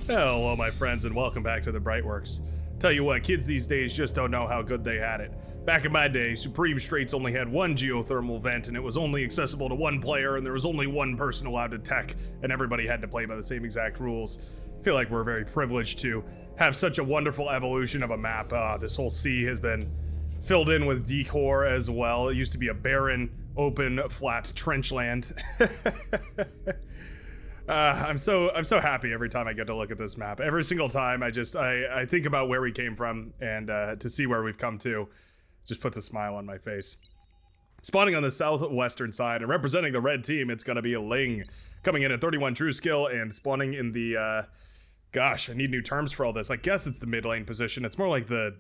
Hello, my friends, and welcome back to the Brightworks. Tell you what, kids these days just don't know how good they had it. Back in my day, Supreme Straits only had one geothermal vent, and it was only accessible to one player, and there was only one person allowed to tech, and everybody had to play by the same exact rules. I feel like we're very privileged to have such a wonderful evolution of a map. This whole sea has been filled in with decor as well. It used to be a barren, open, flat trench land. I'm so happy every time I get to look at this map. Every single time, I think about where we came from, and to see where we've come to, just puts a smile on my face. Spawning on the southwestern side and representing the red team, it's gonna be a Ling, coming in at 31 true skill and spawning in the gosh, I need new terms for all this. I guess it's the mid lane position. It's more like the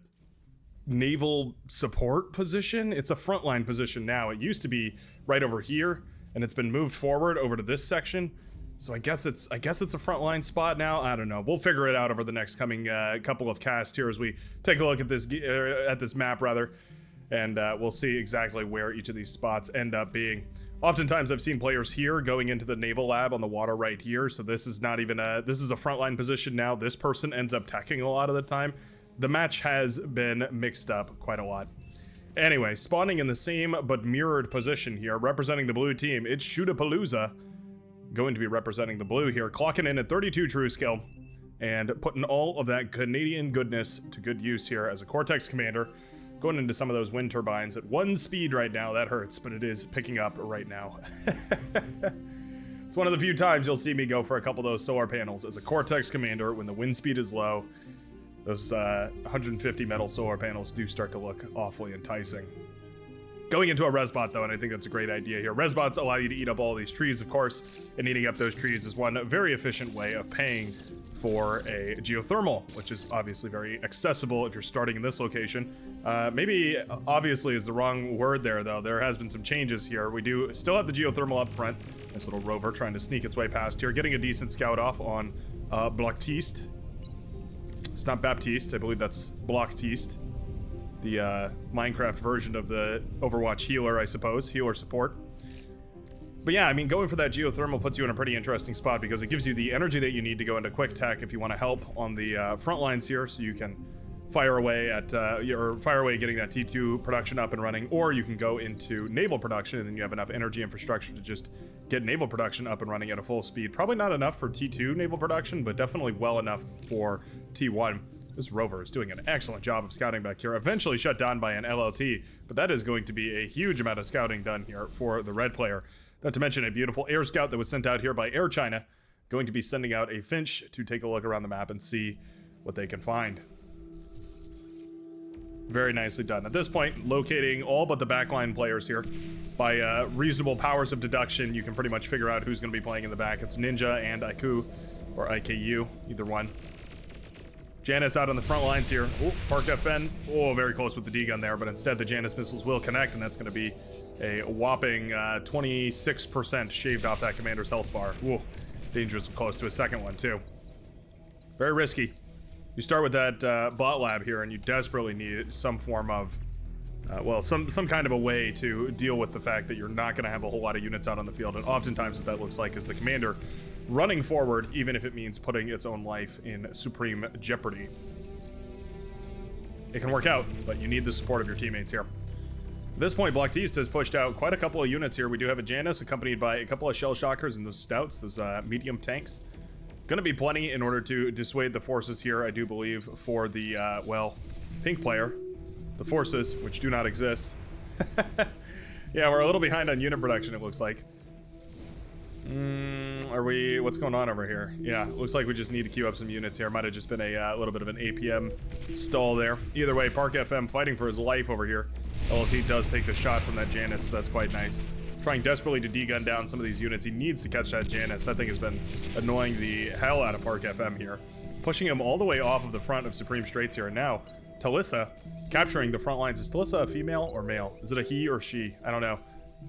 naval support position. It's a frontline position now. It used to be right over here, and it's been moved forward over to this section. So I guess it's a frontline spot now. I don't know. We'll figure it out over the next coming couple of casts here as we take a look at this map rather, and we'll see exactly where each of these spots end up being. Oftentimes I've seen players here going into the naval lab on the water right here. So this is not even this is a frontline position now. This person ends up teching a lot of the time. The match has been mixed up quite a lot. Anyway, spawning in the same but mirrored position here, representing the blue team, it's Shootapalooza. Going to be representing the blue here, clocking in at 32 true skill and putting all of that Canadian goodness to good use here as a Cortex commander, going into some of those wind turbines at 1 speed right now. That hurts, but it is picking up right now. It's one of the few times you'll see me go for a couple of those solar panels as a Cortex commander when the wind speed is low. Those 150 metal solar panels do start to look awfully enticing. Going into a resbot though, and I think that's a great idea here. Resbots allow you to eat up all these trees, of course, and eating up those trees is one very efficient way of paying for a geothermal, which is obviously very accessible if you're starting in this location. Maybe obviously is the wrong word there though. There has been some changes here. We do still have the geothermal up front. This little rover trying to sneak its way past here, getting a decent scout off on Baptiste. It's not Baptiste, I believe that's Baptiste. The Minecraft version of the Overwatch healer, I suppose. Healer support. But yeah, I mean, going for that geothermal puts you in a pretty interesting spot because it gives you the energy that you need to go into quick tech if you want to help on the front lines here, so you can fire away at getting that T2 production up and running, or you can go into naval production and then you have enough energy infrastructure to just get naval production up and running at a full speed. Probably not enough for T2 naval production, but definitely well enough for T1. This rover is doing an excellent job of scouting back here. Eventually shut down by an LLT, but that is going to be a huge amount of scouting done here for the red player. Not to mention a beautiful air scout that was sent out here by Air China. Going to be sending out a Finch to take a look around the map and see what they can find. Very nicely done. At this point, locating all but the backline players here. By reasonable powers of deduction, you can pretty much figure out who's going to be playing in the back. It's Ninja and Iku, or IKU, either one. Janus out on the front lines here. Oh, Park FN. Oh, very close with the D-gun there, but instead the Janus missiles will connect, and that's going to be a whopping 26% shaved off that commander's health bar. Ooh, dangerously close to a second one, too. Very risky. You start with that bot lab here, and you desperately need some form of, some kind of a way to deal with the fact that you're not going to have a whole lot of units out on the field, and oftentimes what that looks like is the commander running forward, even if it means putting its own life in supreme jeopardy. It can work out, but you need the support of your teammates here. At this point, Baptiste has pushed out quite a couple of units here. We do have a Janus accompanied by a couple of shell shockers and those stouts, those medium tanks. Gonna be plenty in order to dissuade the forces here, I do believe, for the, pink player. The forces, which do not exist. Yeah, we're a little behind on unit production, it looks like. What's going on over here? Yeah, looks like we just need to queue up some units here. Might have just been a little bit of an APM stall there. Either way, Park FM fighting for his life over here. LLT does take the shot from that Janus, so that's quite nice. Trying desperately to D-gun down some of these units. He needs to catch that Janus. That thing has been annoying the hell out of Park FM here. Pushing him all the way off of the front of Supreme Straits here. And now, Talissa capturing the front lines. Is Talissa a female or male? Is it a he or she? I don't know.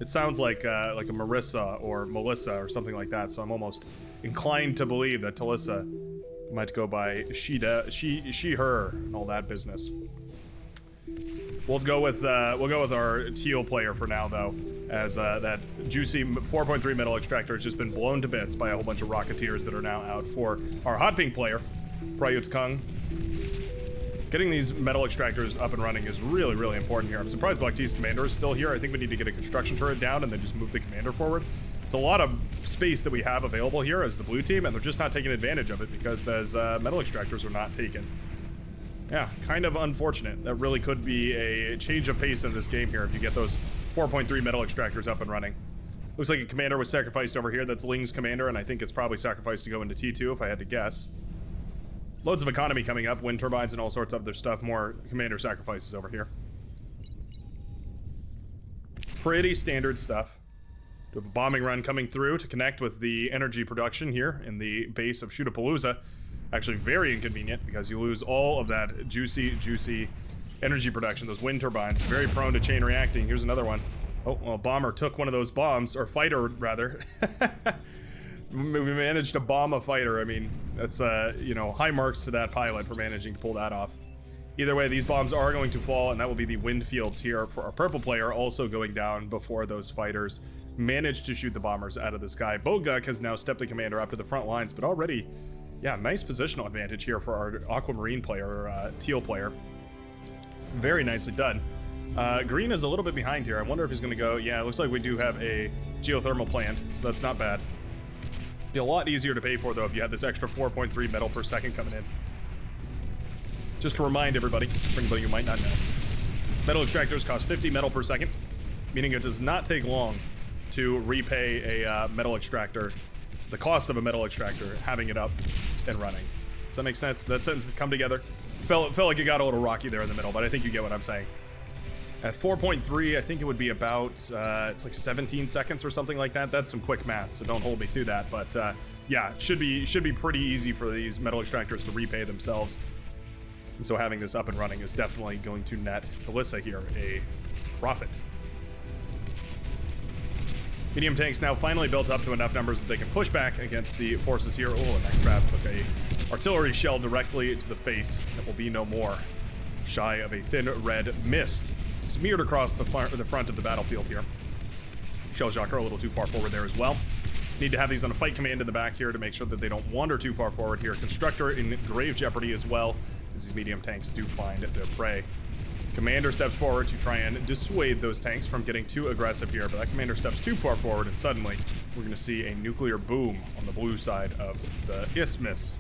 It sounds like a Marissa or Melissa or something like that, so I'm almost inclined to believe that Talissa might go by she, her, and all that business. We'll go with our teal player for now, though. as that juicy 4.3 metal extractor has just been blown to bits by a whole bunch of rocketeers that are now out for our hot pink player, Prayut Kung. Getting these metal extractors up and running is really, really important here. I'm surprised Black T's commander is still here. I think we need to get a construction turret down and then just move the commander forward. It's a lot of space that we have available here as the blue team, and they're just not taking advantage of it because those metal extractors are not taken. Yeah, kind of unfortunate. That really could be a change of pace in this game here if you get those 4.3 metal extractors up and running. Looks like a commander was sacrificed over here. That's Ling's commander, and I think it's probably sacrificed to go into T2 if I had to guess. Loads of economy coming up, wind turbines and all sorts of other stuff. More commander sacrifices over here. Pretty standard stuff. We have a bombing run coming through to connect with the energy production here in the base of Shootapalooza. Actually very inconvenient because you lose all of that juicy energy production, those wind turbines. Very prone to chain reacting. Here's another one. Oh, well, bomber took one of those bombs, or fighter rather. We managed to bomb a fighter. I mean, that's, you know, high marks to that pilot for managing to pull that off. Either way, these bombs are going to fall, and that will be the wind fields here for our purple player also going down before those fighters manage to shoot the bombers out of the sky. Boguk has now stepped the commander up to the front lines, but already, yeah, nice positional advantage here for our aquamarine player, or teal player. Very nicely done. Green is a little bit behind here. I wonder if he's going to go. Yeah, it looks like we do have a geothermal plant, so that's not bad. Be a lot easier to pay for, though, if you had this extra 4.3 metal per second coming in. Just to remind everybody, for anybody who might not know, metal extractors cost 50 metal per second, meaning it does not take long to repay a metal extractor, the cost of a metal extractor, having it up and running. Does that make sense? That sentence come together? Felt like it got a little rocky there in the middle, but I think you get what I'm saying. At 4.3, I think it would be about, it's like 17 seconds or something like that. That's some quick math, so don't hold me to that. But yeah, should be pretty easy for these metal extractors to repay themselves. And so having this up and running is definitely going to net Talissa here a profit. Medium tanks now finally built up to enough numbers that they can push back against the forces here. Oh, and that crab took a artillery shell directly to the face. That will be no more. Shy of a thin red mist smeared across the front of the battlefield here. Shell shocker a little too far forward there as well. Need to have these on a fight command in the back here to make sure that they don't wander too far forward here. Constructor in grave jeopardy as well, as these medium tanks do find their prey. Commander steps forward to try and dissuade those tanks from getting too aggressive here, but that commander steps too far forward, and suddenly we're going to see a nuclear boom on the blue side of the isthmus.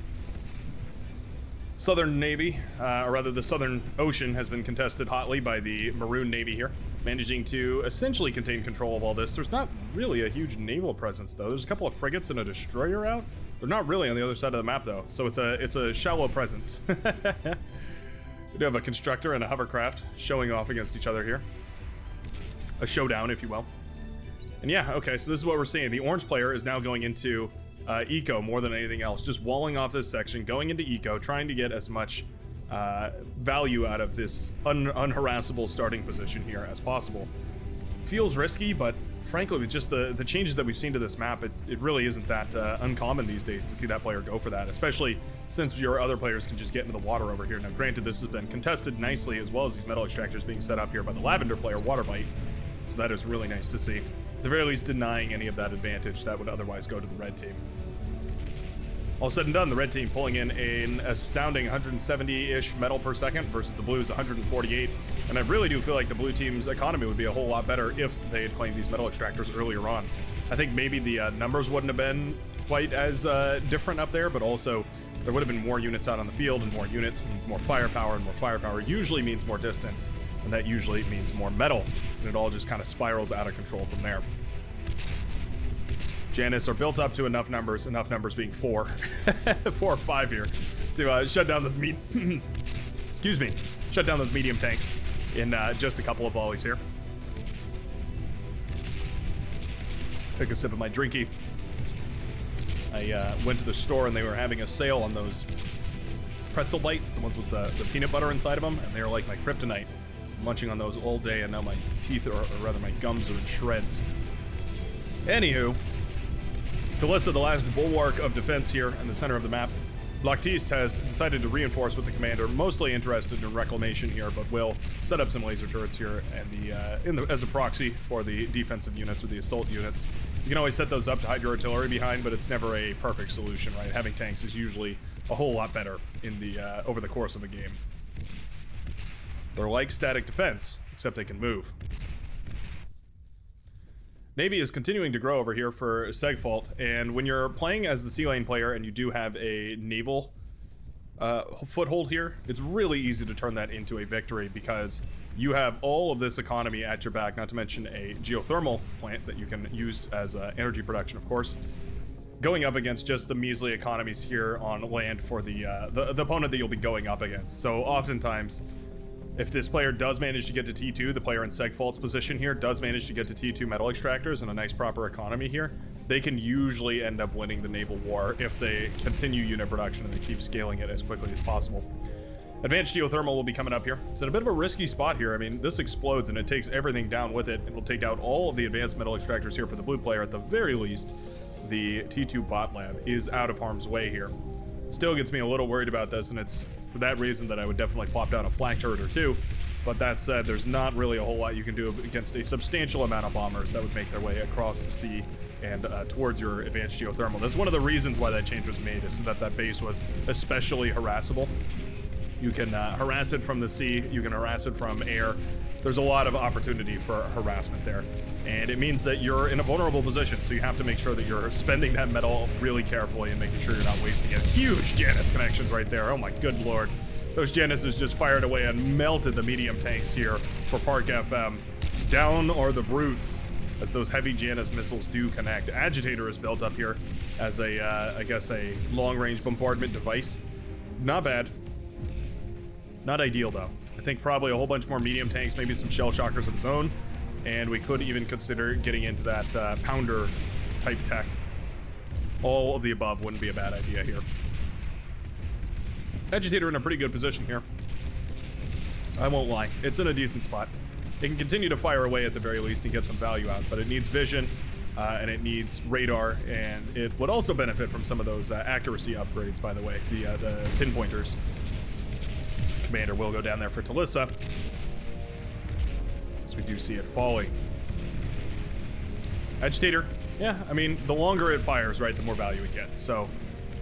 Southern Navy, or rather the Southern Ocean, has been contested hotly by the Maroon Navy here, managing to essentially contain control of all this. There's not really a huge naval presence, though. There's a couple of frigates and a destroyer out. They're not really on the other side of the map, though, so it's a shallow presence. We do have a constructor and a hovercraft showing off against each other here. A showdown, if you will. And yeah, okay, so this is what we're seeing. The orange player is now going into eco more than anything else, just walling off this section, going into eco, trying to get as much value out of this unharassable starting position here as possible. Feels risky, but frankly, with just the changes that we've seen to this map, it really isn't that uncommon these days to see that player go for that, especially since your other players can just get into the water over here. Now, granted, this has been contested nicely, as well as these metal extractors being set up here by the lavender player, Waterbite, so that is really nice to see. At the very least, denying any of that advantage that would otherwise go to the red team. All said and done, the red team pulling in an astounding 170-ish metal per second versus the blues 148, and I really do feel like the blue team's economy would be a whole lot better if they had claimed these metal extractors earlier on. I think maybe the numbers wouldn't have been quite as different up there, but also there would have been more units out on the field, and more units means more firepower, and more firepower usually means more distance, and that usually means more metal, and it all just kind of spirals out of control from there. Janus are built up to enough numbers being 4 or 5 here, to shut down this shut down those medium tanks in just a couple of volleys here. Take a sip of my drinky. I went to the store and they were having a sale on those pretzel bites, the ones with the peanut butter inside of them, and they were like my kryptonite. I'm munching on those all day, and now my teeth, or rather my gums, are in shreds. Anywho, Talissa, the last bulwark of defense here in the center of the map, Blocktiste has decided to reinforce with the commander, mostly interested in reclamation here, but will set up some laser turrets here and as a proxy for the defensive units or the assault units. You can always set those up to hide your artillery behind, but it's never a perfect solution, right? Having tanks is usually a whole lot better in the over the course of a game. They're like static defense, except they can move. Navy is continuing to grow over here for Segfault, and when you're playing as the sea lane player and you do have a naval foothold here, it's really easy to turn that into a victory because you have all of this economy at your back, not to mention a geothermal plant that you can use as energy production, of course, going up against just the measly economies here on land for the opponent that you'll be going up against. So oftentimes, if this player does manage to get to T2, the player in Segfault's position here does manage to get to T2 metal extractors and a nice proper economy here, they can usually end up winning the naval war if they continue unit production and they keep scaling it as quickly as possible. Advanced geothermal will be coming up here. It's in a bit of a risky spot here. I mean, this explodes and it takes everything down with it. It will take out all of the advanced metal extractors here for the blue player. At the very least, the T2 bot lab is out of harm's way here. Still gets me a little worried about this, and it's for that reason that I would definitely plop down a flak turret or two. But that said, there's not really a whole lot you can do against a substantial amount of bombers that would make their way across the sea and towards your advanced geothermal. That's one of the reasons why that change was made, is so that that base was especially harassable. You can harass it from the sea, you can harass it from air. There's a lot of opportunity for harassment there. And it means that you're in a vulnerable position, so you have to make sure that you're spending that metal really carefully and making sure you're not wasting it. Huge Janus connections right there. Oh my good lord. Those Januses just fired away and melted the medium tanks here for Park FM. Down are the brutes, as those heavy Janus missiles do connect. Agitator is built up here as a, I guess, a long-range bombardment device. Not bad. Not ideal, though. I think probably a whole bunch more medium tanks, maybe some shell shockers of his own. And we could even consider getting into that pounder type tech. All of the above wouldn't be a bad idea here. Agitator in a pretty good position here. I won't lie, it's in a decent spot. It can continue to fire away at the very least and get some value out, but it needs vision and it needs radar, and it would also benefit from some of those accuracy upgrades, by the way, the pinpointers. Commander will go down there for Talissa, as we do see it falling. Agitator, yeah, I mean, the longer it fires, right, the more value it gets. So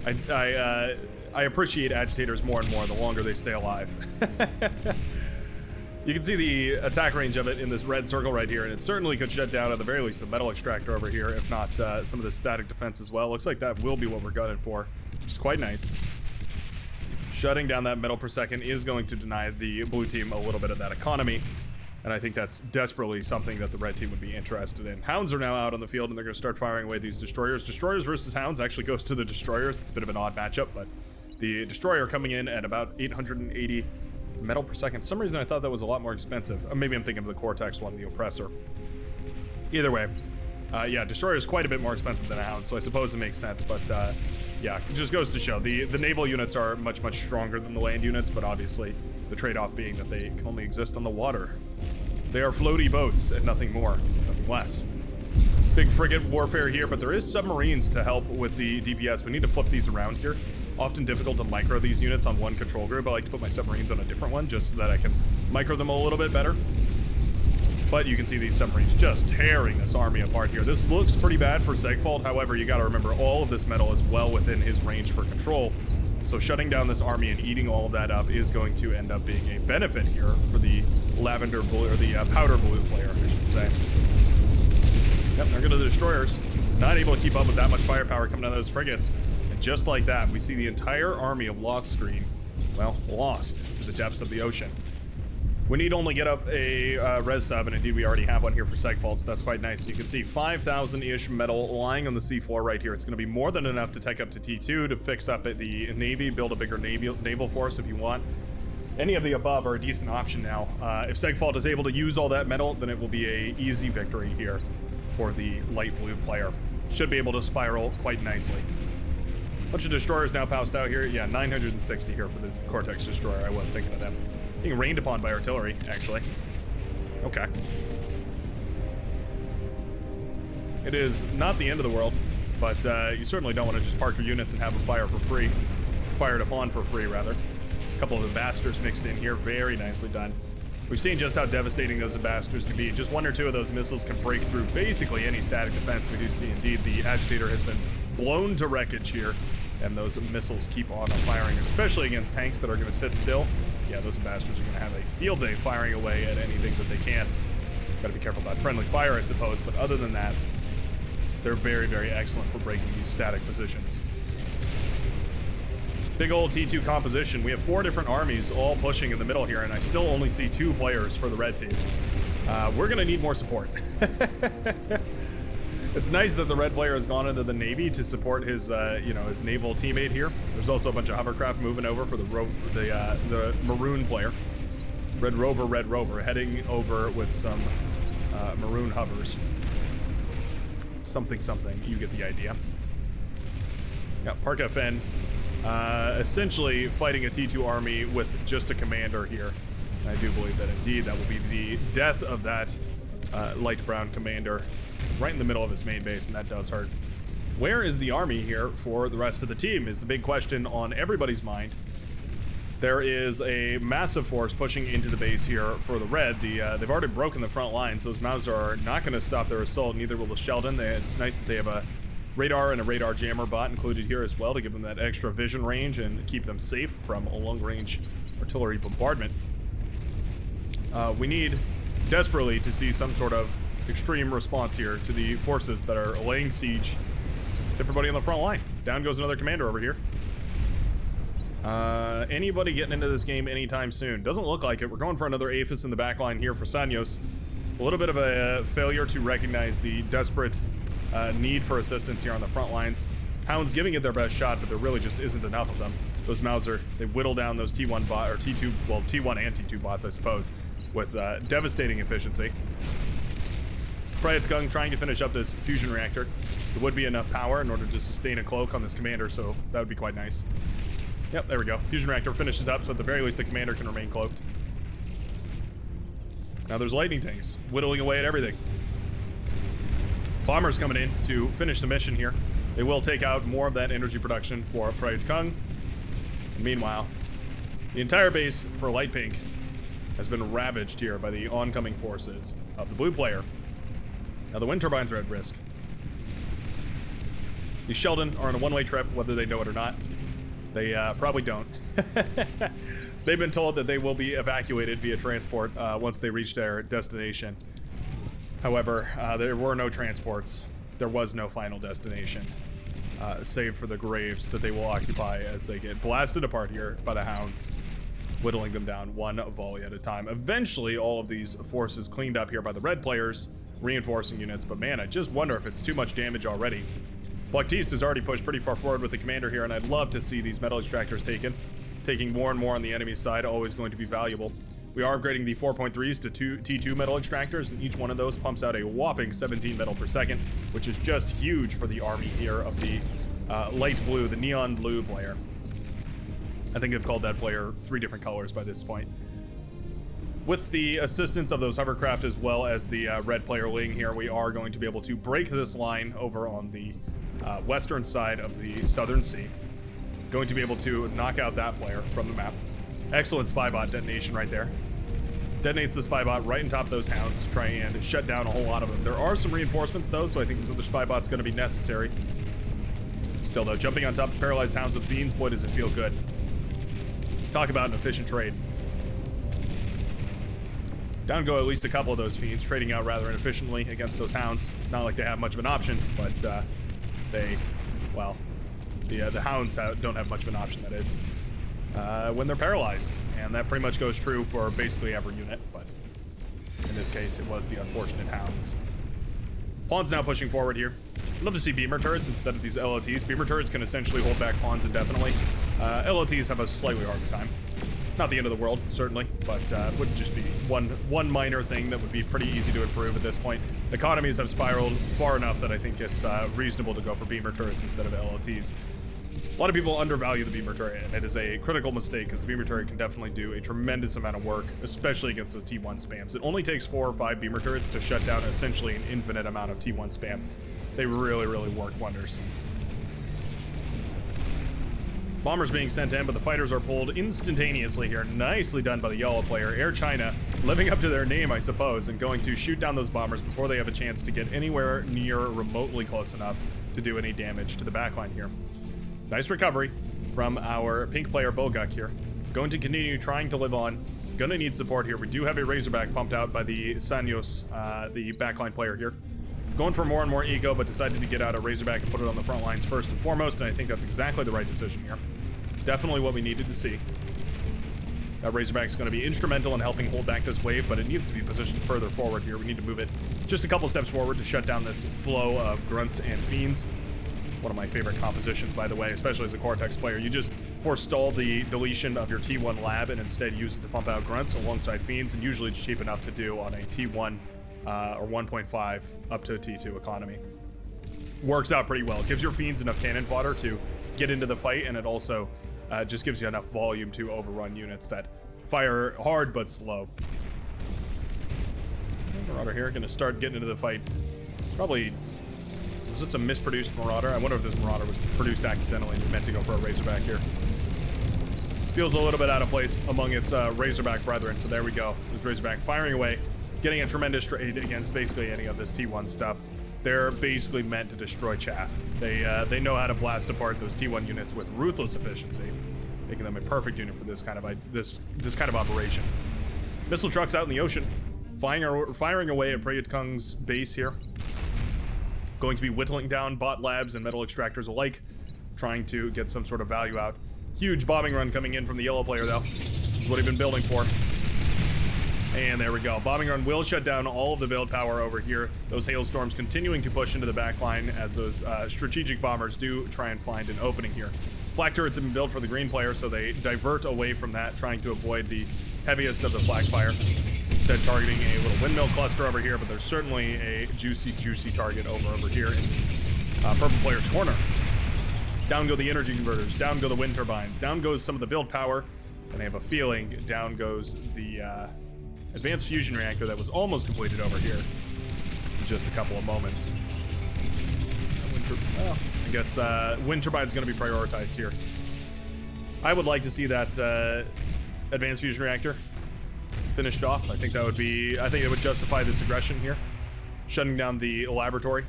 I appreciate agitators more and more the longer they stay alive. You can see the attack range of it in this red circle right here, and it certainly could shut down at the very least the metal extractor over here, if not some of the static defense as well. Looks like that will be what we're gunning for, which is quite nice. Shutting down that metal per second is going to deny the blue team a little bit of that economy, and I think that's desperately something that the red team would be interested in. Hounds are now out on the field, and they're going to start firing away these destroyers. Destroyers versus Hounds actually goes to the destroyers. It's a bit of an odd matchup, but the destroyer coming in at about 880 metal per second. For some reason I thought that was a lot more expensive. Maybe I'm thinking of the Cortex one, the Oppressor. Either way, yeah, destroyer is quite a bit more expensive than a Hound, so I suppose it makes sense, but yeah, it just goes to show the naval units are much stronger than the land units, but obviously the trade-off being that they can only exist on the water. They are floaty boats and nothing more, nothing less. Big frigate warfare here, but there is submarines to help with the DPS. We need to flip these around here. Often difficult to micro these units on one control group. I like to put my submarines on a different one just so that I can micro them a little bit better. But you can see these submarines just tearing this army apart here. This looks pretty bad for Segfault. However, you got to remember all of this metal is well within his range for control. So shutting down this army and eating all of that up is going to end up being a benefit here for the lavender blue, or the powder blue player, I should say. Yep, there go the destroyers. Not able to keep up with that much firepower coming out of those frigates. And just like that, we see the entire army of Lost Screen, well, lost to the depths of the ocean. We need only get up a res sub, and indeed we already have one here for Segfault, so that's quite nice. You can see 5,000-ish metal lying on the seafloor right here. It's going to be more than enough to take up to T2 to fix up at the Navy, build a bigger naval force if you want. Any of the above are a decent option now. If Segfault is able to use all that metal, then it will be a easy victory here for the light blue player. Should be able to spiral quite nicely. Bunch of destroyers now passed out here. Yeah, 960 here for the Cortex destroyer. I was thinking of them. Being rained upon by artillery, actually. Okay. It is not the end of the world, but you certainly don't want to just park your units and have them fire for free. fired upon for free, rather. A couple of ambassadors mixed in here. Very nicely done. We've seen just how devastating those ambassadors can be. Just one or two of those missiles can break through basically any static defense. We do see, indeed, the agitator has been blown to wreckage here, and those missiles keep on firing, especially against tanks that are going to sit still. Yeah, those ambassadors are going to have a field day firing away at anything that they can. Got to be careful about friendly fire, I suppose, but other than that, they're very, very excellent for breaking these static positions. Big old T2 composition. We have 4 different armies all pushing in the middle here, and I still only see 2 players for the red team. We're going to need more support. It's nice that the red player has gone into the Navy to support his, his naval teammate here. There's also a bunch of hovercraft moving over for the maroon player. Red Rover, heading over with some maroon hovers. Something, you get the idea. Yeah, Park FN. Essentially fighting a T2 army with just a commander here. And I do believe that indeed that will be the death of that light brown commander right in the middle of his main base, and that does hurt. Where is the army here for the rest of the team is the big question on everybody's mind. There is a massive force pushing into the base here for the red. They've already broken the front lines. Those Mauser are not going to stop their assault, neither will the Sheldon. It's nice that they have a radar and a radar jammer bot included here as well to give them that extra vision range and keep them safe from a long-range artillery bombardment. We need desperately to see some sort of extreme response here to the forces that are laying siege to everybody on the front line. Down goes another commander over here. Anybody getting into this game anytime soon? Doesn't look like it. We're going for another APHIS in the backline here for Sanyos. A little bit of a failure to recognize the desperate need for assistance here on the front lines. Hounds giving it their best shot, but there really just isn't enough of them. Those Mauser, they whittle down those T1 bot, or T2, well, T1 and T2 bots, I suppose, with devastating efficiency. Praetkung trying to finish up this fusion reactor. There would be enough power in order to sustain a cloak on this commander, so that would be quite nice. Yep, there we go. Fusion reactor finishes up, so at the very least the commander can remain cloaked. Now there's lightning tanks whittling away at everything. Bombers coming in to finish the mission here. They will take out more of that energy production for Praetkung. Meanwhile, the entire base for light pink has been ravaged here by the oncoming forces of the blue player. Now the wind turbines are at risk. These Sheldon are on a one-way trip, whether they know it or not. They probably don't. They've been told that they will be evacuated via transport once they reach their destination. However, there were no transports. There was no final destination, save for the graves that they will occupy as they get blasted apart here by the Hounds, whittling them down one volley at a time. Eventually, all of these forces cleaned up here by the red players, reinforcing units, but man, I just wonder if it's too much damage already. Baptiste has already pushed pretty far forward with the commander here, and I'd love to see these metal extractors taking more and more on the enemy side, always going to be valuable. We are upgrading the 4.3s to T2 metal extractors, and each one of those pumps out a whopping 17 metal per second, which is just huge for the army here of the light blue, the neon blue player. I think I've called that player 3 different colors by this point. With the assistance of those hovercraft as well as the red player wing here, we are going to be able to break this line over on the western side of the southern sea. Going to be able to knock out that player from the map. Excellent spy bot detonation right there. Detonates the spy bot right on top of those Hounds to try and shut down a whole lot of them. There are some reinforcements though, so I think this other spy bot's going to be necessary. Still though, jumping on top of paralyzed Hounds with Fiends, boy does it feel good. Talk about an efficient trade. Down go at least a couple of those Fiends, trading out rather inefficiently against those Hounds. Not like they have much of an option, but the Hounds don't have much of an option, that is, when they're paralyzed. And that pretty much goes true for basically every unit, but in this case, it was the unfortunate Hounds. Pawns now pushing forward here. I'd love to see beamer turrets instead of these LOTs. Beamer turrets can essentially hold back pawns indefinitely. LOTs have a slightly harder time. Not the end of the world, certainly, but would just be one minor thing that would be pretty easy to improve at this point. Economies have spiraled far enough that I think it's reasonable to go for beamer turrets instead of LOTs. A lot of people undervalue the beamer turret, and it is a critical mistake because the beamer turret can definitely do a tremendous amount of work, especially against those T1 spams. It only takes 4 or 5 beamer turrets to shut down essentially an infinite amount of T1 spam. They really, really work wonders. Bombers being sent in, but the fighters are pulled instantaneously here. Nicely done by the yellow player. Air China living up to their name, I suppose, and going to shoot down those bombers before they have a chance to get anywhere near remotely close enough to do any damage to the backline here. Nice recovery from our pink player Boguk here. Going to continue trying to live on. Gonna need support here. We do have a Razorback pumped out by the Sanyos, the backline player here. Going for more and more eco, but decided to get out a Razorback and put it on the front lines first and foremost, and I think that's exactly the right decision here. Definitely what we needed to see. That Razorback is going to be instrumental in helping hold back this wave, but it needs to be positioned further forward here. We need to move it just a couple steps forward to shut down this flow of grunts and fiends. One of my favorite compositions, by the way, especially as a Cortex player. You just forestall the deletion of your T1 lab and instead use it to pump out grunts alongside fiends, and usually it's cheap enough to do on a T1 or 1.5 up to a T2 economy. Works out pretty well. It gives your fiends enough cannon fodder to get into the fight, and it also just gives you enough volume to overrun units that fire hard but slow. Marauder here, gonna start getting into the fight. Probably, was this a misproduced Marauder? I wonder if this Marauder was produced accidentally and meant to go for a Razorback here. Feels a little bit out of place among its Razorback brethren, but there we go. This Razorback firing away, getting a tremendous trade against basically any of this T1 stuff. They're basically meant to destroy chaff. They know how to blast apart those T1 units with ruthless efficiency, making them a perfect unit for this kind of operation. Missile trucks out in the ocean, firing away at Prayut Kung's base here. Going to be whittling down bot labs and metal extractors alike, trying to get some sort of value out. Huge bombing run coming in from the yellow player, though. This is what he's been building for. And there we go. Bombing run will shut down all of the build power over here. Those hailstorms continuing to push into the backline as those strategic bombers do try and find an opening here. Flak turrets have been built for the green player, so they divert away from that, trying to avoid the heaviest of the flak fire. Instead targeting a little windmill cluster over here, but there's certainly a juicy target over here in the purple player's corner. Down go the energy converters, down go the wind turbines, down goes some of the build power, and I have a feeling down goes the advanced fusion reactor that was almost completed over here in just a couple of moments. Well, I guess wind turbine's going to be prioritized here. I would like to see that advanced fusion reactor finished off. I think it would justify this aggression here. Shutting down the laboratory,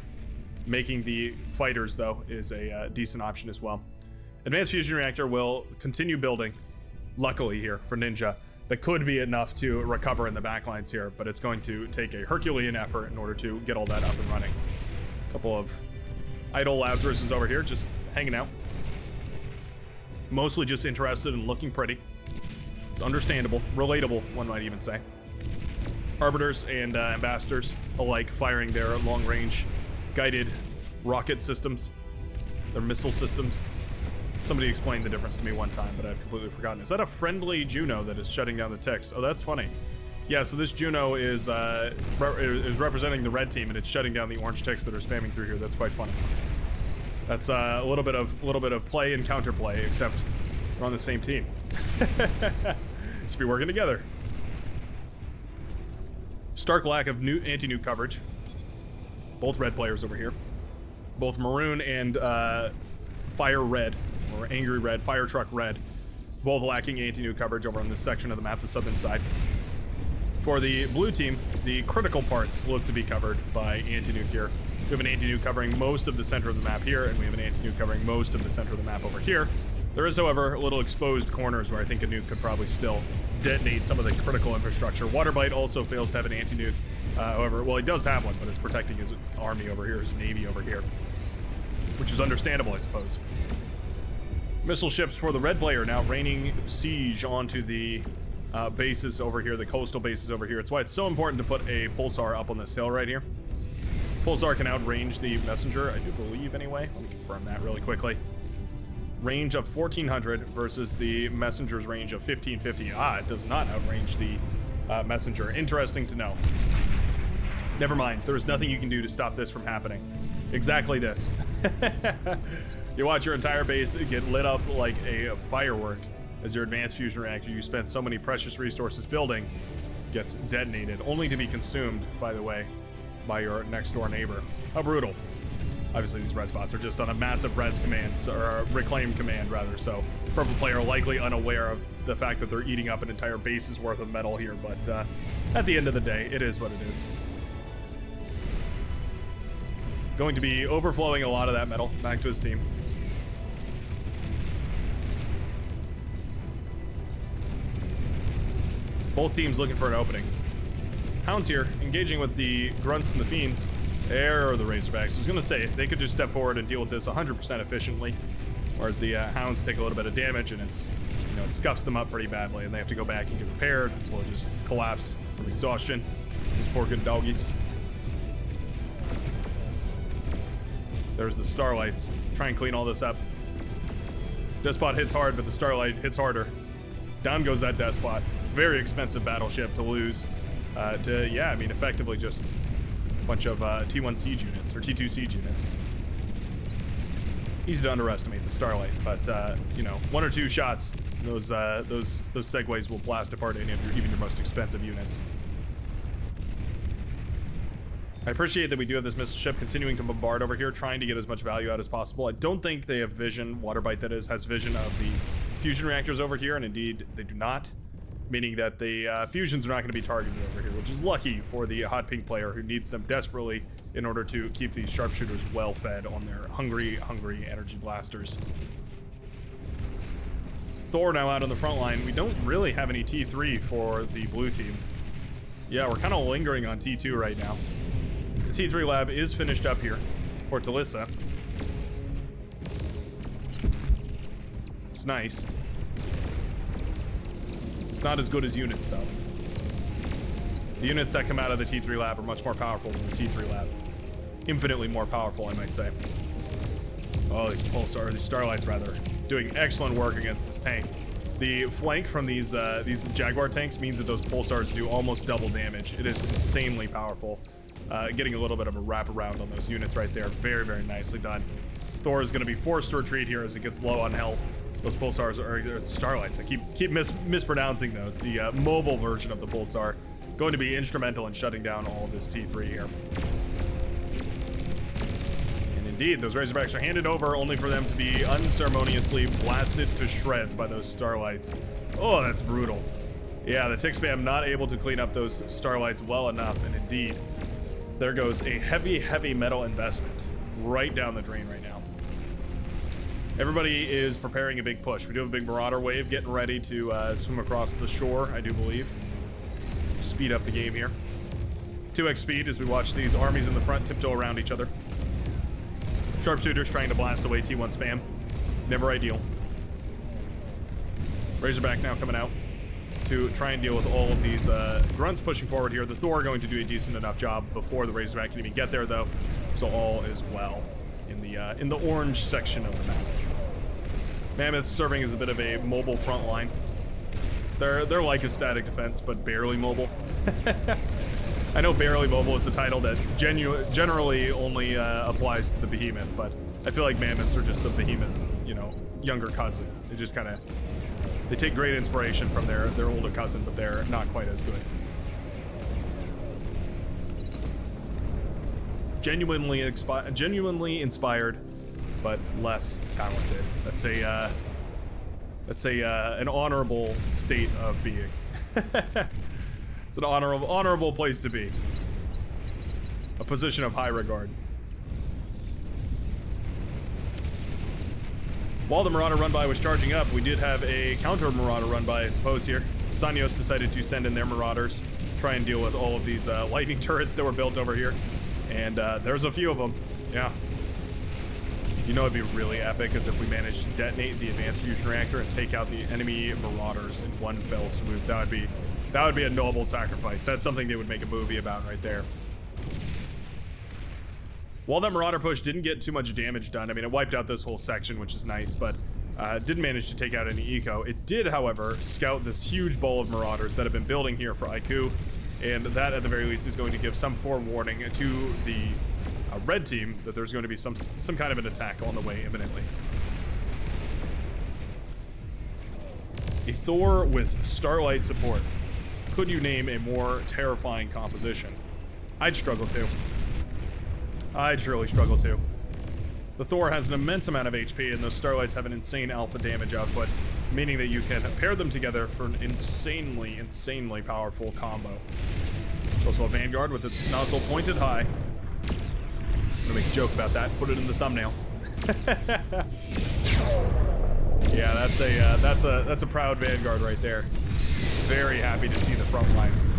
making the fighters, though, is a decent option as well. Advanced fusion reactor will continue building, luckily here for Ninja. That could be enough to recover in the backlines here, but it's going to take a Herculean effort in order to get all that up and running. A couple of idle Lazaruses over here just hanging out. Mostly just interested in looking pretty. It's understandable, relatable, one might even say. Arbiters and ambassadors alike firing their long-range guided rocket systems, their missile systems. Somebody explained the difference to me one time, but I've completely forgotten. Is that a friendly Juno that is shutting down the ticks? Oh, that's funny. Yeah, so this Juno is representing the red team, and it's shutting down the orange ticks that are spamming through here. That's quite funny. That's a little bit of play and counterplay, except we're on the same team. Just be working together. Stark lack of anti-nuke coverage. Both red players over here. Both maroon and fire red, or angry red, fire truck red, both lacking anti-nuke coverage over on this section of the map, the southern side. For the blue team, the critical parts look to be covered by anti-nuke here. We have an anti-nuke covering most of the center of the map here, and we have an anti-nuke covering most of the center of the map over here. There is, however, little exposed corners where I think a nuke could probably still detonate some of the critical infrastructure. Waterbite also fails to have an anti-nuke. However, well, he does have one, but it's protecting his army over here, his navy over here, which is understandable, I suppose. Missile ships for the red player now raining siege onto the bases over here, the coastal bases over here. It's why it's so important to put a pulsar up on this hill right here. Pulsar can outrange the messenger, I do believe anyway. Let me confirm that really quickly. Range of 1400 versus the messenger's range of 1550. It does not outrange the messenger. Interesting to know. Never mind, there's nothing you can do to stop this from happening. Exactly this. You watch your entire base get lit up like a firework as your advanced fusion reactor you spent so many precious resources building gets detonated, only to be consumed, by the way, by your next door neighbor. How brutal. Obviously, these res bots are just on a massive res command, or a reclaim command, rather, so purple player likely unaware of the fact that they're eating up an entire base's worth of metal here, but at the end of the day, it is what it is. Going to be overflowing a lot of that metal back to his team. Both teams looking for an opening. Hounds here, engaging with the grunts and the fiends. There are the Razorbacks. I was going to say, they could just step forward and deal with this 100% efficiently, whereas the hounds take a little bit of damage, and it's, you know, it scuffs them up pretty badly, and they have to go back and get repaired, or just collapse from exhaustion. These poor good doggies. There's the Starlights. Try and clean all this up. Despot hits hard, but the Starlight hits harder. Down goes that Despot. Very expensive battleship to lose. Yeah, I mean, effectively just a bunch of T1 siege units, or T2 siege units. Easy to underestimate the Starlight, but, you know, 1 or 2 shots, those segues will blast apart any of even your most expensive units. I appreciate that we do have this missile ship continuing to bombard over here, trying to get as much value out as possible. I don't think they have vision, Waterbite that is, has vision of the fusion reactors over here, and indeed they do not, meaning that the fusions are not going to be targeted over here, which is lucky for the hot pink player who needs them desperately in order to keep these sharpshooters well fed on their hungry energy blasters. Thor now out on the front line. We don't really have any T3 for the blue team. Yeah, we're kind of lingering on T2 right now. The T3 lab is finished up here for Talissa. It's nice. It's not as good as units, though. The units that come out of the T3 lab are much more powerful than the T3 lab. Infinitely more powerful, I might say. Oh, these Pulsar, these Starlights, rather, doing excellent work against this tank. The flank from these Jaguar tanks means that those Pulsars do almost double damage. It is insanely powerful. Getting a little bit of a wraparound on those units right there. Very, very nicely done. Thor is going to be forced to retreat here as it gets low on health. Those Pulsars are Starlights. I keep mispronouncing those. The mobile version of the Pulsar going to be instrumental in shutting down all of this T3 here. And indeed, those Razorbacks are handed over only for them to be unceremoniously blasted to shreds by those Starlights. Oh, that's brutal. Yeah, the tick spam not able to clean up those Starlights well enough, and indeed, there goes a heavy metal investment right down the drain right now. Everybody is preparing a big push. We do have a big Marauder wave getting ready to swim across the shore, I do believe. Speed up the game here. 2x speed as we watch these armies in the front tiptoe around each other. Sharpshooters trying to blast away T1 spam. Never ideal. Razorback now coming out to try and deal with all of these grunts pushing forward here. The Thor are going to do a decent enough job before the Razorback can even get there, though. So all is well in the orange section of the map. Mammoths serving as a bit of a mobile front line. They're like a static defense, but barely mobile. I know barely mobile is a title that generally only applies to the Behemoth, but I feel like Mammoths are just the Behemoth's, you know, younger cousin. They just kind of, they take great inspiration from their older cousin, but they're not quite as good. Genuinely inspired, but less talented. That's an honorable state of being. It's an honorable place to be. A position of high regard. While the Marauder run-by was charging up, we did have a counter-Marauder run-by, I suppose, here. Sanyos decided to send in their Marauders, try and deal with all of these lightning turrets that were built over here. And there's a few of them, yeah. You know it'd be really epic is if we managed to detonate the advanced fusion reactor and take out the enemy Marauders in one fell swoop. That would be a noble sacrifice. That's something they would make a movie about right there. While that Marauder push didn't get too much damage done, I mean, it wiped out this whole section, which is nice, but didn't manage to take out any eco. It did, however, scout this huge bowl of Marauders that have been building here for Aiku, and that, at the very least, is going to give some forewarning to the red team that there's going to be some kind of an attack on the way imminently. A Thor with Starlight support. Could you name a more terrifying composition? I'd struggle to. I'd surely struggle to. The Thor has an immense amount of HP, and those Starlights have an insane alpha damage output, meaning that you can pair them together for an insanely, insanely powerful combo. There's also a Vanguard with its nozzle pointed high. I'm gonna make a joke about that, put it in the thumbnail. Yeah, that's a proud Vanguard right there. Very happy to see the front lines.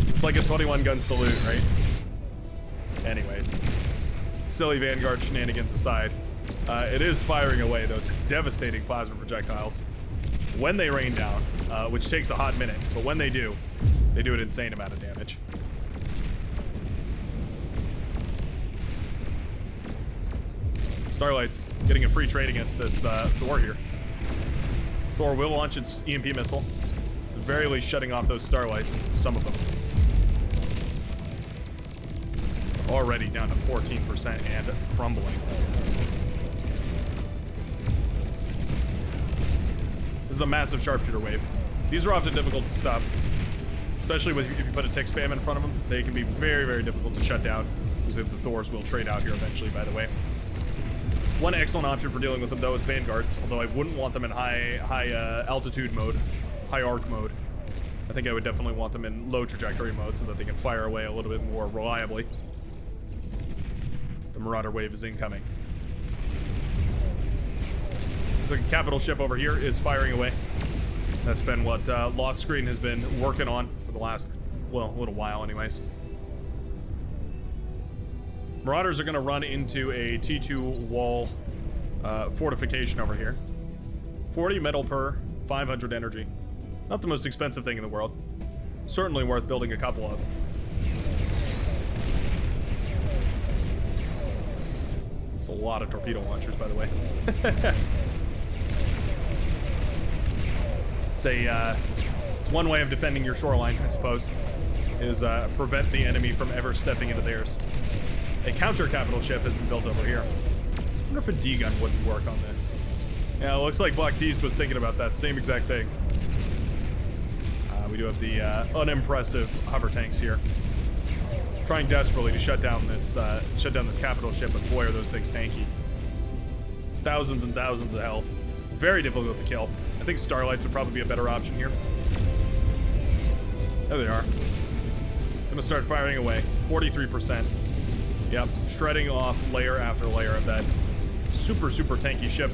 It's like a 21 gun salute, right? Anyways, silly Vanguard shenanigans aside, it is firing away those devastating plasma projectiles when they rain down, which takes a hot minute, but when they do an insane amount of damage. Starlight's getting a free trade against this Thor here. Thor will launch its EMP missile, at the very least shutting off those Starlights, some of them. Already down to 14% and crumbling. This is a massive sharpshooter wave. These are often difficult to stop, especially if you put a tick spam in front of them. They can be very, very difficult to shut down, because the Thors will trade out here eventually, by the way. One excellent option for dealing with them, though, is Vanguards, although I wouldn't want them in high altitude mode, high arc mode. I think I would definitely want them in low trajectory mode so that they can fire away a little bit more reliably. The Marauder wave is incoming. Looks like a capital ship over here is firing away. That's been what Lost Screen has been working on for the last, well, a little while anyways. Marauders are going to run into a T2 wall fortification over here. 40 metal per, 500 energy. Not the most expensive thing in the world. Certainly worth building a couple of. It's a lot of torpedo launchers, by the way. It's one way of defending your shoreline, I suppose, is prevent the enemy from ever stepping into theirs. A counter capital ship has been built over here. I wonder if a D-gun wouldn't work on this. Yeah, it looks like Black Teast was thinking about that same exact thing. We do have the unimpressive hover tanks here, trying desperately to shut down this capital ship, but boy, are those things tanky. Thousands and thousands of health. Very difficult to kill. I think Starlights would probably be a better option here. There they are. Gonna start firing away. 43%. Yep, shredding off layer after layer of that super, super tanky ship.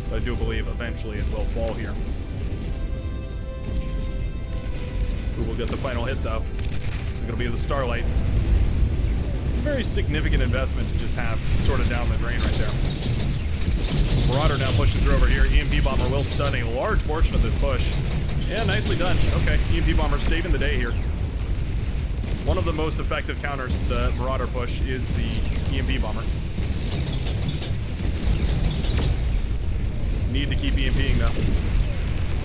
But I do believe eventually it will fall here. Who will get the final hit, though? It's gonna be the Starlight. It's a very significant investment to just have sorted down the drain right there. Marauder now pushing through over here. EMP Bomber will stun a large portion of this push. Yeah, nicely done. Okay, EMP Bomber saving the day here. One of the most effective counters to the Marauder push is the EMP Bomber. Need to keep EMPing, though.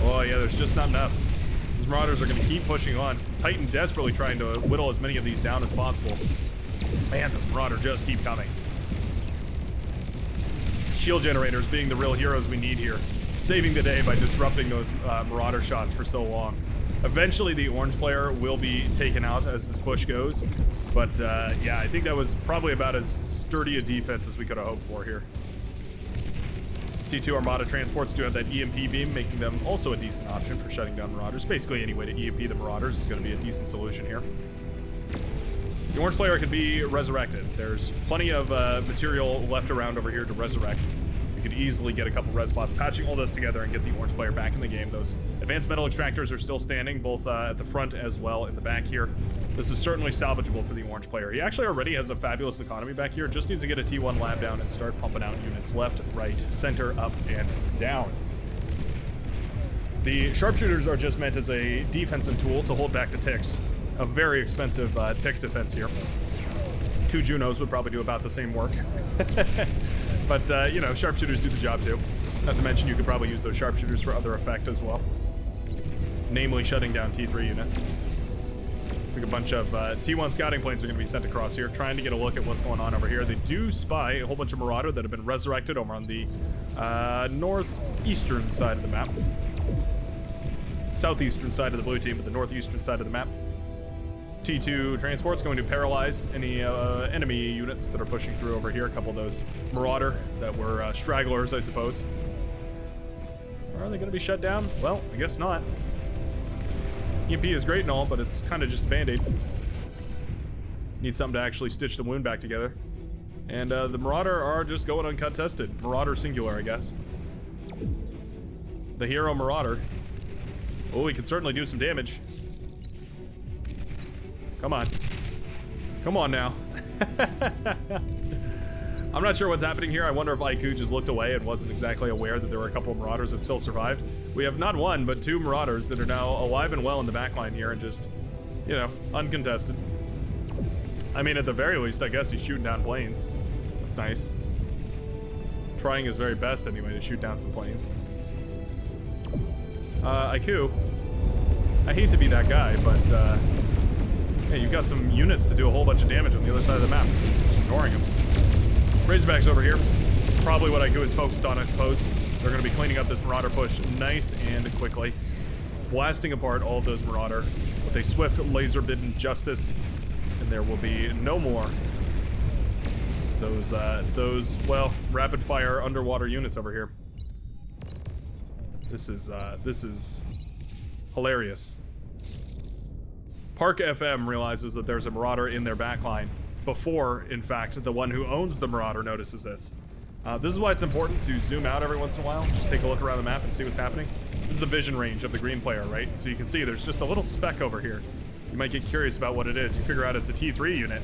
Oh, yeah, there's just not enough. These Marauders are going to keep pushing on. Titan desperately trying to whittle as many of these down as possible. Man, this Marauder just keep coming. Shield generators being the real heroes we need here. Saving the day by disrupting those Marauder shots for so long. Eventually the orange player will be taken out as this push goes. But yeah, I think that was probably about as sturdy a defense as we could have hoped for here. T2 Armada transports do have that EMP beam, making them also a decent option for shutting down Marauders. Basically any way to EMP the Marauders is going to be a decent solution here. The orange player could be resurrected. There's plenty of material left around over here to resurrect. We could easily get a couple res bots, patching all this together and get the orange player back in the game. Those advanced metal extractors are still standing, both at the front as well in the back here. This is certainly salvageable for the orange player. He actually already has a fabulous economy back here. Just needs to get a T1 lab down and start pumping out units left, right, center, up, and down. The sharpshooters are just meant as a defensive tool to hold back the ticks. A very expensive tick defense here. 2 Junos would probably do about the same work. But, you know, sharpshooters do the job too. Not to mention you could probably use those sharpshooters for other effect as well. Namely shutting down T3 units. Looks like a bunch of T1 scouting planes are going to be sent across here, trying to get a look at what's going on over here. They do spy a whole bunch of Marauder that have been resurrected over on the northeastern side of the map. Southeastern side of the blue team, but the northeastern side of the map. T2 transport's going to paralyze any enemy units that are pushing through over here. A couple of those Marauder that were stragglers, I suppose. Are they going to be shut down? Well, I guess not. EMP is great and all, but it's kind of just a band-aid. Need something to actually stitch the wound back together. And the Marauder are just going uncontested. Marauder singular, I guess. The hero Marauder. Oh, he could certainly do some damage. Come on. Come on now. I'm not sure what's happening here. I wonder if Aiku just looked away and wasn't exactly aware that there were a couple of Marauders that still survived. We have not one, but two Marauders that are now alive and well in the backline here and just, you know, uncontested. I mean, at the very least, I guess he's shooting down planes. That's nice. Trying his very best, anyway, to shoot down some planes. Aiku, I hate to be that guy, but, yeah, you've got some units to do a whole bunch of damage on the other side of the map. Just ignoring them. Razorbacks over here. Probably what Aiku is focused on, I suppose. They're going to be cleaning up this Marauder push nice and quickly. Blasting apart all of those Marauder with a swift laser-bidden justice. And there will be no more those, well, rapid-fire underwater units over here. This is hilarious. Park FM realizes that there's a Marauder in their backline before, in fact, the one who owns the Marauder notices this. This is why it's important to zoom out every once in a while. Just take a look around the map and see what's happening. This is the vision range of the green player, right? So you can see there's just a little speck over here. You might get curious about what it is. You figure out it's a T3 unit.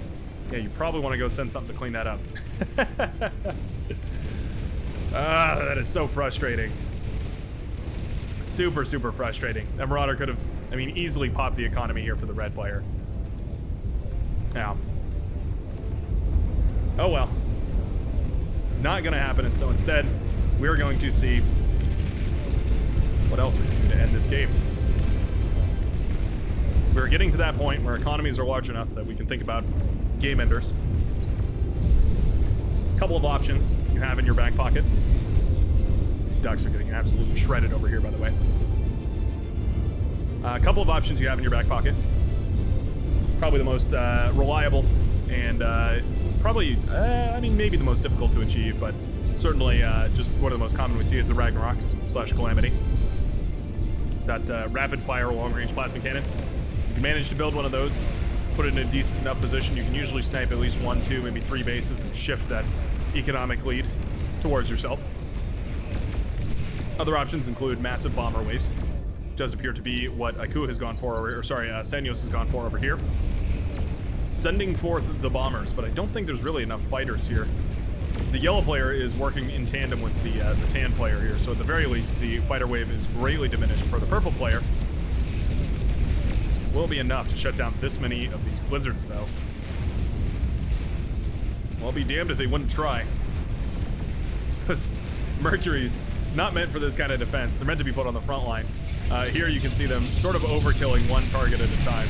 Yeah, you probably want to go send something to clean that up. That is so frustrating. Super, super frustrating. That Marauder could have, I mean, easily popped the economy here for the red player. Yeah. Oh well. Not gonna happen, and so instead, we're going to see what else we can do to end this game. We're getting to that point where economies are large enough that we can think about game enders. A couple of options you have in your back pocket. These ducks are getting absolutely shredded over here, by the way. A couple of options you have in your back pocket. Probably the most reliable and probably, I mean, maybe the most difficult to achieve, but certainly just one of the most common we see is the Ragnarok / Calamity. That rapid-fire long-range plasma cannon. You can manage to build one of those, put it in a decent enough position. You can usually snipe at least 1, 2, maybe 3 bases and shift that economic lead towards yourself. Other options include massive bomber waves, which does appear to be what Aiku has gone for, or sorry, Senios has gone for over here. Sending forth the bombers, but I don't think there's really enough fighters here. The yellow player is working in tandem with the tan player here, so at the very least, the fighter wave is greatly diminished for the purple player. Will be enough to shut down this many of these blizzards, though. Well, I'll be damned if they wouldn't try. Because Mercury's not meant for this kind of defense. They're meant to be put on the front line. Here you can see them sort of overkilling one target at a time.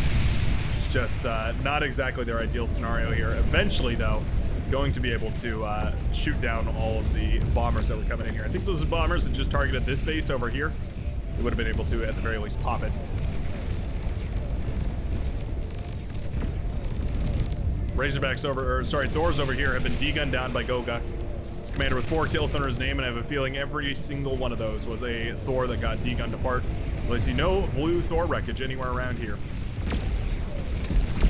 It's just not exactly their ideal scenario here. Eventually, though, going to be able to shoot down all of the bombers that were coming in here. I think those bombers had just targeted this base over here. They would have been able to, at the very least, pop it. Razorbacks over, or sorry, Thors over here have been degunned down by Goguk. It's a commander with 4 kills under his name, and I have a feeling every single one of those was a Thor that got degunned apart. So I see no blue Thor wreckage anywhere around here.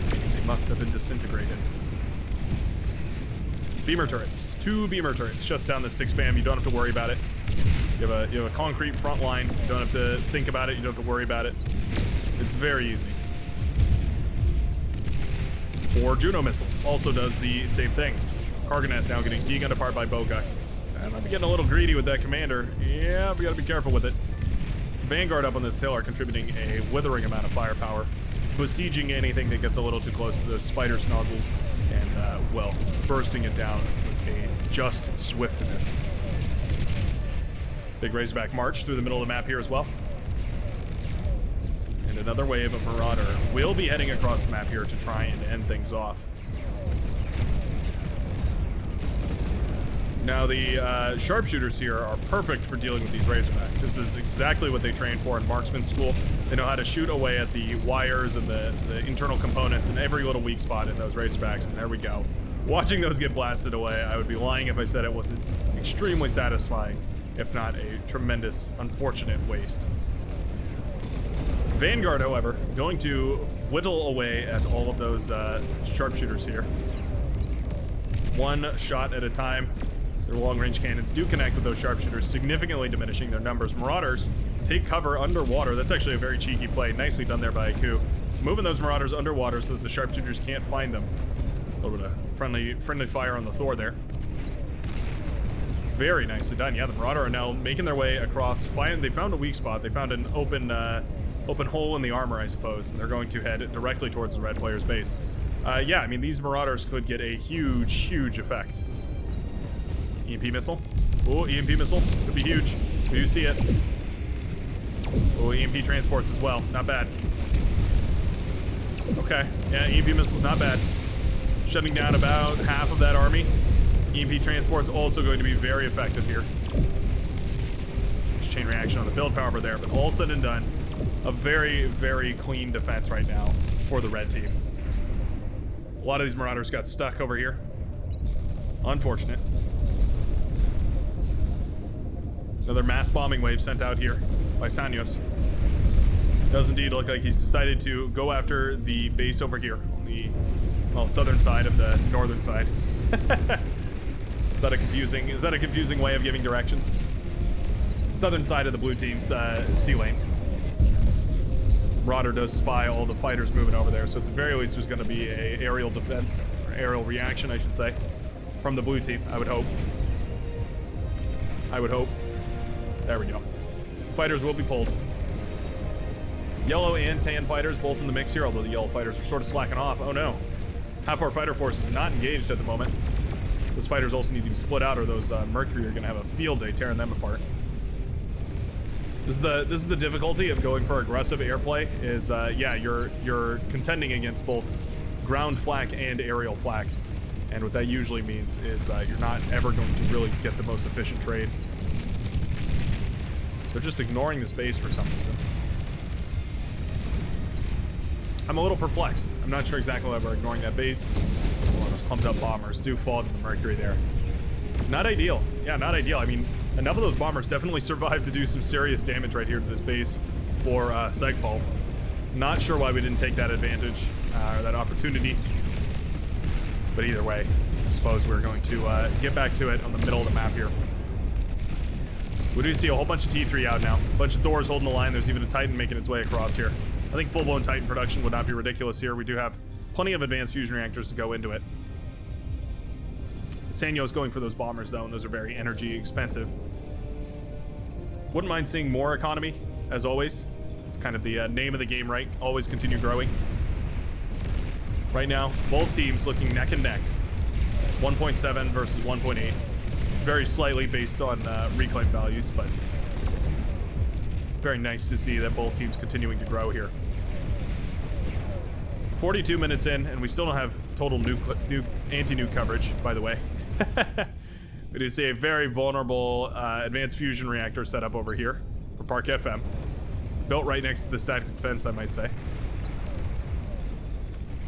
They must have been disintegrated. Beamer turrets. 2 beamer turrets. Shuts down this tick spam. You don't have to worry about it. You have a concrete front line. You don't have to think about it. You don't have to worry about it. It's very easy. 4 Juno missiles. Also does the same thing. Karganeth now getting degunned apart by Boguk. I might be getting a little greedy with that commander. Yeah, we gotta be careful with it. Vanguard up on this hill are contributing a withering amount of firepower, besieging anything that gets a little too close to those spider snozzles, and, well, bursting it down with a just swiftness. Big Razorback march through the middle of the map here as well. And another wave of Marauder will be heading across the map here to try and end things off. Now the sharpshooters here are perfect for dealing with these Razorback. This is exactly what they train for in marksman school. They know how to shoot away at the wires and the internal components and every little weak spot in those Razorbacks, and there we go. Watching those get blasted away, I would be lying if I said it wasn't extremely satisfying, if not a tremendous, unfortunate waste. Vanguard, however, going to whittle away at all of those sharpshooters here. One shot at a time. Their long-range cannons do connect with those sharpshooters, significantly diminishing their numbers. Marauders take cover underwater. That's actually a very cheeky play. Nicely done there by Aku. Moving those Marauders underwater so that the sharpshooters can't find them. A little bit of friendly fire on the Thor there. Very nicely done. Yeah, the Marauder are now making their way across. They found a weak spot. They found an open hole in the armor, I suppose, and they're going to head directly towards the red player's base. Yeah, I mean, these Marauders could get a huge effect. EMP missile. Oh, EMP missile. Could be huge. We do see it. Oh, EMP transports as well. Not bad. Okay. Yeah, EMP missile's not bad. Shutting down about half of that army. EMP transport's also going to be very effective here. There's chain reaction on the build power over there, but all said and done, a very clean defense right now for the red team. A lot of these Marauders got stuck over here. Unfortunate. Another mass bombing wave sent out here by Sanyos. Does indeed look like he's decided to go after the base over here on the, well, southern side of the northern side. Is that a confusing way of giving directions? Southern side of the blue team's sea lane. Marauder does spy all the fighters moving over there, so at the very least there's going to be a aerial defense, or aerial reaction, I should say, from the blue team, I would hope. There we go. Fighters will be pulled. Yellow and tan fighters both in the mix here, although the yellow fighters are sort of slacking off. Oh no. Half our fighter force is not engaged at the moment. Those fighters also need to be split out, or those Mercury are going to have a field day tearing them apart. This is the difficulty of going for aggressive airplay. Is yeah, you're contending against both ground flak and aerial flak, and what that usually means is you're not ever going to really get the most efficient trade. They're just ignoring this base for some reason. I'm a little perplexed. I'm not sure exactly why we're ignoring that base. Well, those clumped up bombers do fall to the Mercury there. Not ideal. Yeah, not ideal. I mean, enough of those bombers definitely survived to do some serious damage right here to this base for Segfault. Not sure why we didn't take that advantage, or that opportunity. But either way, I suppose we're going to get back to it on the middle of the map here. We do see a whole bunch of T3 out now. A bunch of Thors holding the line. There's even a Titan making its way across here. I think full-blown Titan production would not be ridiculous here. We do have plenty of advanced fusion reactors to go into it. Sanyo's going for those bombers, though, and those are very energy expensive. Wouldn't mind seeing more economy, as always. It's kind of the name of the game, right? Always continue growing. Right now, both teams looking neck and neck. 1.7 versus 1.8. Very slightly based on reclaim values, but very nice to see that both teams continuing to grow here. 42 minutes in, and we still don't have total anti-nuke coverage, by the way. We do see a very vulnerable advanced fusion reactor set up over here for Park FM. Built right next to the static defense, I might say.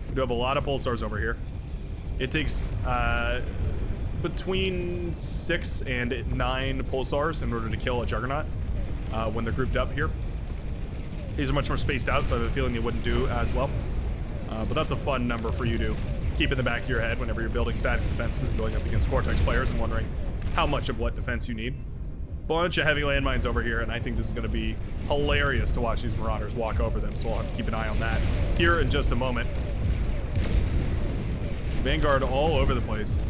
We do have a lot of pulsars over here. It takes between 6 and 9 pulsars in order to kill a Juggernaut when they're grouped up here. These are much more spaced out, so I have a feeling they wouldn't do as well. But that's a fun number for you to keep in the back of your head whenever you're building static defenses and going up against Cortex players and wondering how much of what defense you need. Bunch of heavy landmines over here, and I think this is going to be hilarious to watch these Marauders walk over them, so we'll have to keep an eye on that here in just a moment. Vanguard all over the place.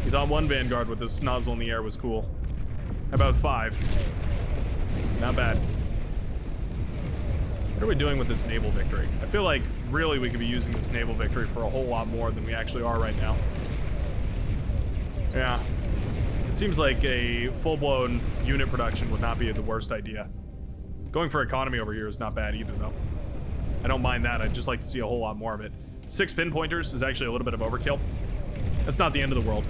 You thought one Vanguard with this nozzle in the air was cool. How about 5? Not bad. What are we doing with this naval victory? I feel like really we could be using this naval victory for a whole lot more than we actually are right now. Yeah. It seems like a full-blown unit production would not be the worst idea. Going for economy over here is not bad either, though. I don't mind that. I'd just like to see a whole lot more of it. 6 pinpointers is actually a little bit of overkill. That's not the end of the world.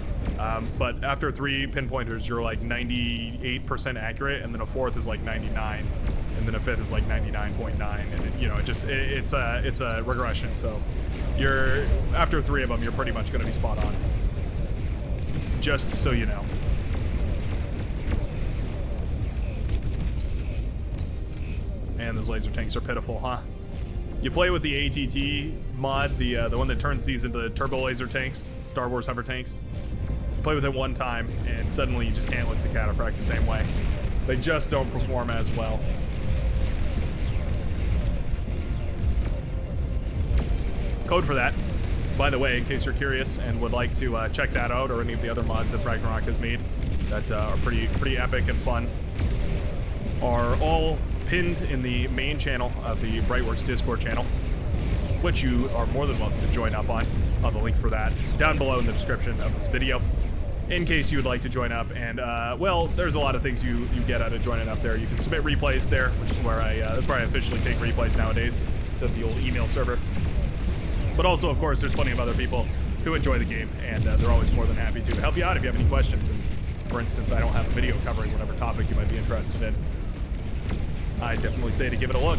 But after 3 pinpointers, you're like 98% accurate, and then a 4th is like 99, and then a 5th is like 99.9, and you know, it's a regression. So you're after 3 of them, you're pretty much going to be spot on. Just so you know. And those laser tanks are pitiful, huh? You play with the ATT mod, the one that turns these into turbo laser tanks, Star Wars hover tanks. You play with it one time, and suddenly you just can't lift the cataphract the same way. They just don't perform as well. Code for that, by the way, in case you're curious and would like to check that out, or any of the other mods that Ragnarok has made that are pretty epic and fun, are all pinned in the main channel of the Brightworks Discord channel, which you are more than welcome to join up on. I'll have a link for that down below in the description of this video, in case you would like to join up. And well, there's a lot of things you get out of joining up there. You can submit replays there, which is where that's where I officially take replays nowadays, instead of the old email server. But also, of course, there's plenty of other people who enjoy the game, and they're always more than happy to help you out if you have any questions. And for instance, I don't have a video covering whatever topic you might be interested in. I definitely say to give it a look.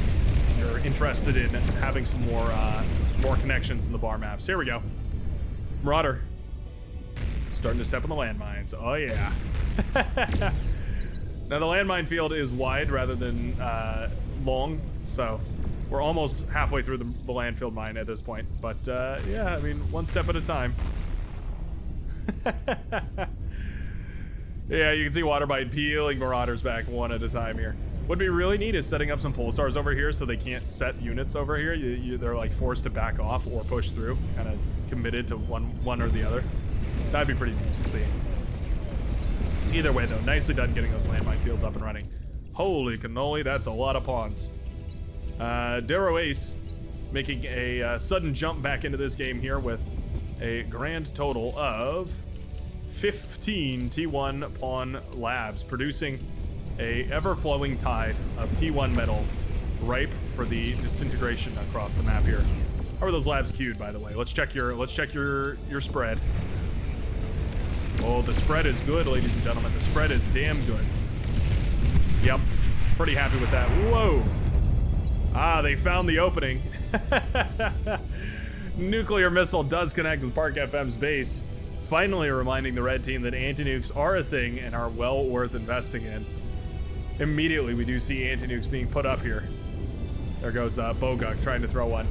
You're interested in having some more connections in the bar maps. Here we go. Marauder. Starting to step on the landmines. Oh yeah. Now the landmine field is wide rather than long, so we're almost halfway through the landfill mine at this point. But yeah, I mean, one step at a time. Yeah, you can see Waterbite peeling Marauders back one at a time here. What'd be really neat is setting up some pulsars over here so they can't set units over here. They're like forced to back off or push through, kind of committed to one or the other. That'd be pretty neat to see. Either way though, nicely done getting those landmine fields up and running. Holy cannoli, that's a lot of pawns. Darrow Ace making a sudden jump back into this game here with a grand total of 15 T1 pawn labs, producing a ever-flowing tide of T1 metal ripe for the disintegration across the map here. How are those labs queued, by the way? Let's check your spread. Oh, the spread is good, ladies and gentlemen. The spread is damn good. Yep, pretty happy with that. Whoa. Ah, they found the opening. Nuclear missile does connect with Park FM's base, finally reminding the red team that anti-nukes are a thing and are well worth investing in. Immediately, we do see anti-nukes being put up here. There goes Boguk trying to throw one.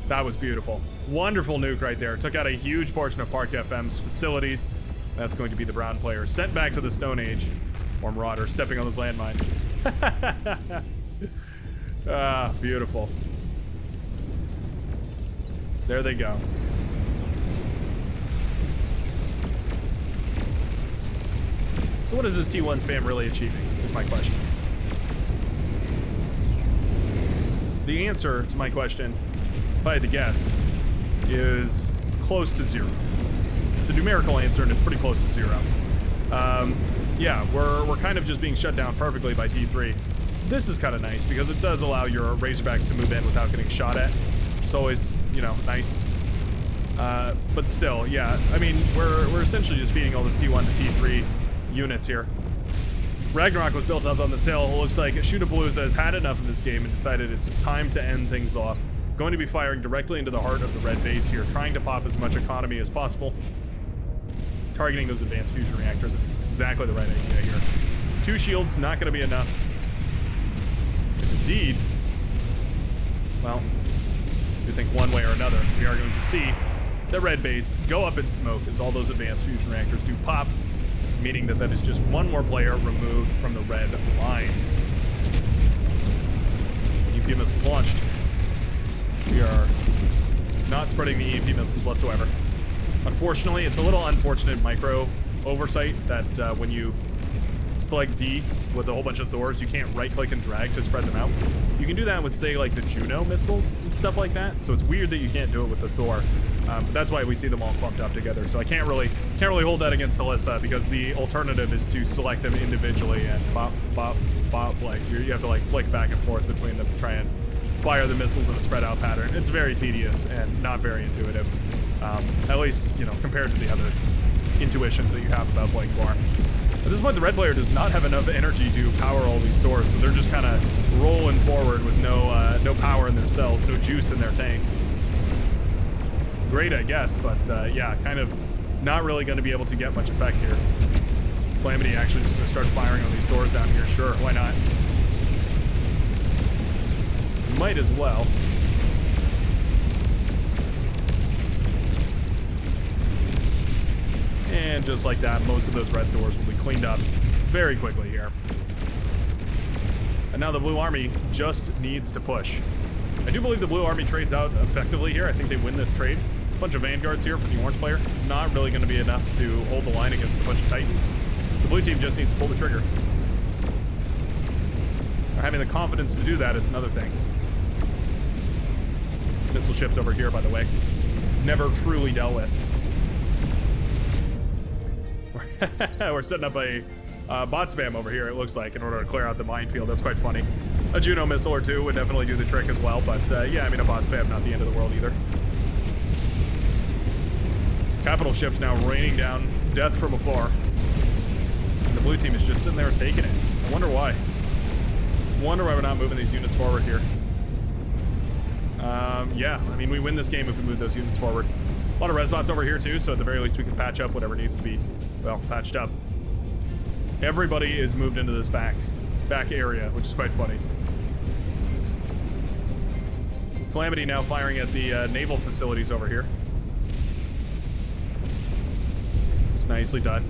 That was beautiful. Wonderful nuke right there. Took out a huge portion of Park FM's facilities. That's going to be the brown player sent back to the Stone Age. Or Marauder stepping on this landmine. Ah, beautiful. There they go. So what is this T1 spam really achieving, is my question. The answer to my question, if I had to guess, is it's close to 0. It's a numerical answer, and it's pretty close to 0. Yeah, we're kind of just being shut down perfectly by T3. This is kind of nice, because it does allow your Razorbacks to move in without getting shot at. It's always, you know, nice. But still, yeah, I mean, we're essentially just feeding all this T1 to T3 units here. Ragnarok was built up on this hill. It looks like Shootapalooza has had enough of this game and decided it's time to end things off. Going to be firing directly into the heart of the red base here, trying to pop as much economy as possible. Targeting those advanced fusion reactors. It's exactly the right idea here. 2 shields, not going to be enough. And indeed, well, you think one way or another, we are going to see the red base go up in smoke as all those advanced fusion reactors do pop, meaning that that is just one more player removed from the red line. EP missiles launched. We are not spreading the EP missiles whatsoever. Unfortunately, it's a little unfortunate micro oversight that when you select D with a whole bunch of Thors, you can't right-click and drag to spread them out. You can do that with, say, like the Juno missiles and stuff like that, so it's weird that you can't do it with the Thor. But that's why we see them all clumped up together. So I can't really hold that against Alyssa, because the alternative is to select them individually and bop, bop, bop. Like you have to like flick back and forth between them to try and fire the missiles in a spread out pattern. It's very tedious and not very intuitive. At least, you know, compared to the other intuitions that you have about playing Bar. At this point, the red player does not have enough energy to power all these stores, so they're just kind of rolling forward with no power in their cells, no juice in their tank. Great, I guess, but yeah, kind of not really going to be able to get much effect here. Calamity actually just going to start firing on these stores down here. Sure, why not? Might as well. And just like that, most of those red doors will be cleaned up very quickly here. And now the blue army just needs to push. I do believe the blue army trades out effectively here. I think they win this trade. It's a bunch of vanguards here for the orange player. Not really going to be enough to hold the line against a bunch of titans. The blue team just needs to pull the trigger. Having the confidence to do that is another thing. Missile ships over here, by the way. Never truly dealt with. We're setting up a bot spam over here, it looks like, in order to clear out the minefield. That's quite funny. A Juno missile or two would definitely do the trick as well, but yeah, I mean, a bot spam, not the end of the world either. Capital ships now raining down death from afar. And the blue team is just sitting there taking it. I wonder why. Wonder why we're not moving these units forward here. Yeah, I mean, we win this game if we move those units forward. A lot of res bots over here too, so at the very least we can patch up whatever needs to be, well, patched up. Everybody is moved into this back area, which is quite funny. Calamity now firing at the naval facilities over here. It's nicely done.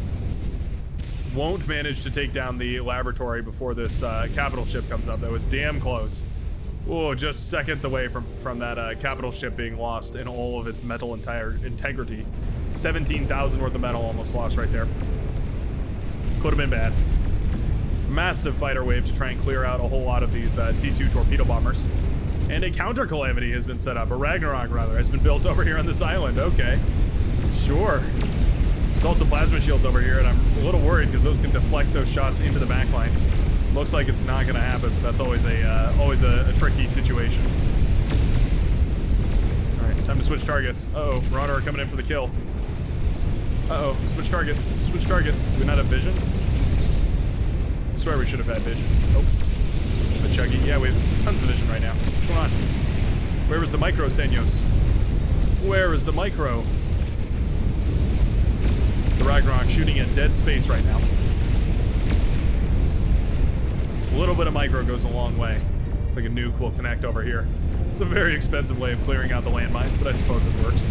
Won't manage to take down the laboratory before this capital ship comes up. That was damn close. Oh, just seconds away from that capital ship being lost in all of its metal integrity. 17,000 worth of metal almost lost right there. Could have been bad. Massive fighter wave to try and clear out a whole lot of these T2 torpedo bombers. And a counter calamity has been set up. A Ragnarok, rather, has been built over here on this island. Okay. Sure. There's also plasma shields over here, and I'm a little worried because those can deflect those shots into the backline. Looks like it's not going to happen, but that's always a tricky situation. All right, time to switch targets. Uh-oh, Marauder are coming in for the kill. Uh-oh, switch targets. Switch targets. Do we not have vision? I swear we should have had vision. Oh, a chuggy. Yeah, we have tons of vision right now. What's going on? Where was the micro, Senyos? Where is the micro? The Ragnarok shooting at dead space right now. A little bit of micro goes a long way. It's like a nuke will connect over here. It's a very expensive way of clearing out the landmines, but I suppose it works.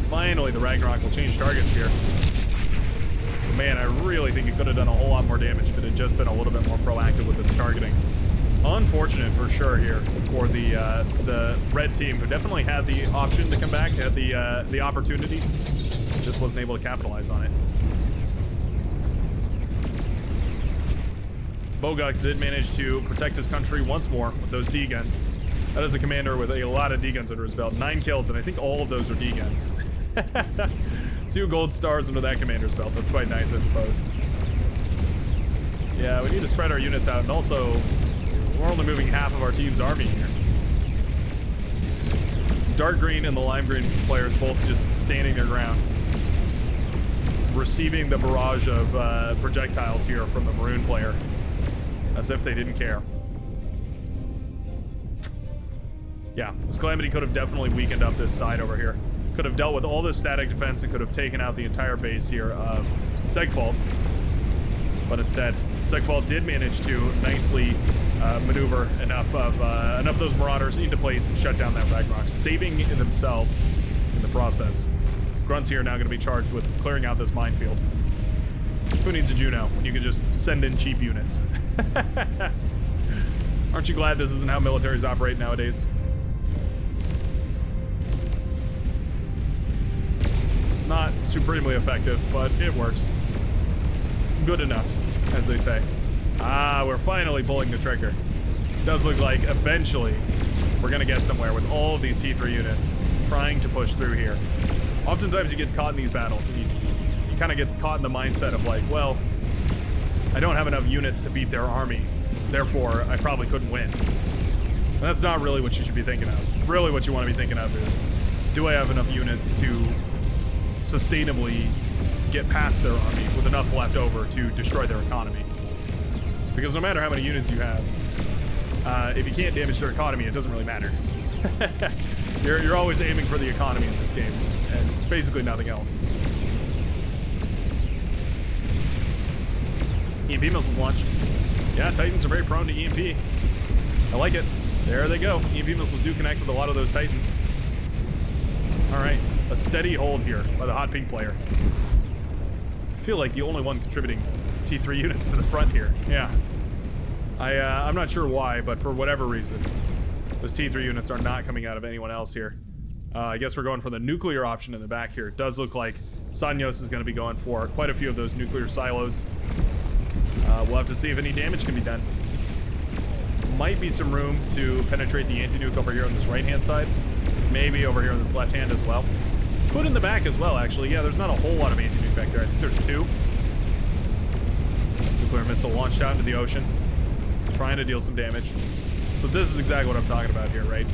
Finally, the Ragnarok will change targets here. Man, I really think it could have done a whole lot more damage if it had just been a little bit more proactive with its targeting. Unfortunate for sure here for the red team, who definitely had the option to come back, had the opportunity, just wasn't able to capitalize on it. Bogak did manage to protect his country once more with those D-guns. That is a commander with a lot of D-guns under his belt. 9 kills, and I think all of those are D-guns. 2 gold stars under that commander's belt. That's quite nice, I suppose. Yeah, we need to spread our units out, and also, we're only moving half of our team's army here. The dark green and the lime green players both just standing their ground, receiving the barrage of projectiles here from the maroon player, as if they didn't care. Yeah, this Calamity could have definitely weakened up this side over here. Could have dealt with all this static defense and could have taken out the entire base here of Segfault. But instead, Segfault did manage to nicely maneuver enough of those Marauders into place and shut down that Ragnarok, saving themselves in the process. Grunts here are now going to be charged with clearing out this minefield. Who needs a Juno when you can just send in cheap units? Aren't you glad this isn't how militaries operate nowadays? It's not supremely effective, but it works. Good enough, as they say. Ah, we're finally pulling the trigger. It does look like eventually we're going to get somewhere with all of these T3 units trying to push through here. Oftentimes you get caught in these battles and you kind of get caught in the mindset of like, well, I don't have enough units to beat their army, therefore I probably couldn't win. And that's not really what you should be thinking of. Really what you want to be thinking of is, do I have enough units to sustainably get past their army with enough left over to destroy their economy? Because no matter how many units you have, if you can't damage their economy, it doesn't really matter. You're always aiming for the economy in this game, and basically nothing else. EMP missiles launched. Yeah, Titans are very prone to EMP. I like it. There they go. EMP missiles do connect with a lot of those Titans. All right, a steady hold here by the hot pink player. I feel like the only one contributing T3 units to the front here. Yeah. I'm not sure why, but for whatever reason, those T3 units are not coming out of anyone else here. I guess we're going for the nuclear option in the back here. It does look like Sanyos is going to be going for quite a few of those nuclear silos. We'll have to see if any damage can be done. Might be some room to penetrate the anti-nuke over here on this right-hand side. Maybe over here on this left-hand as well. Could in the back as well, actually. Yeah, there's not a whole lot of anti-nuke back there. I think there's 2. Nuclear missile launched out into the ocean, trying to deal some damage. So this is exactly what I'm talking about here, right?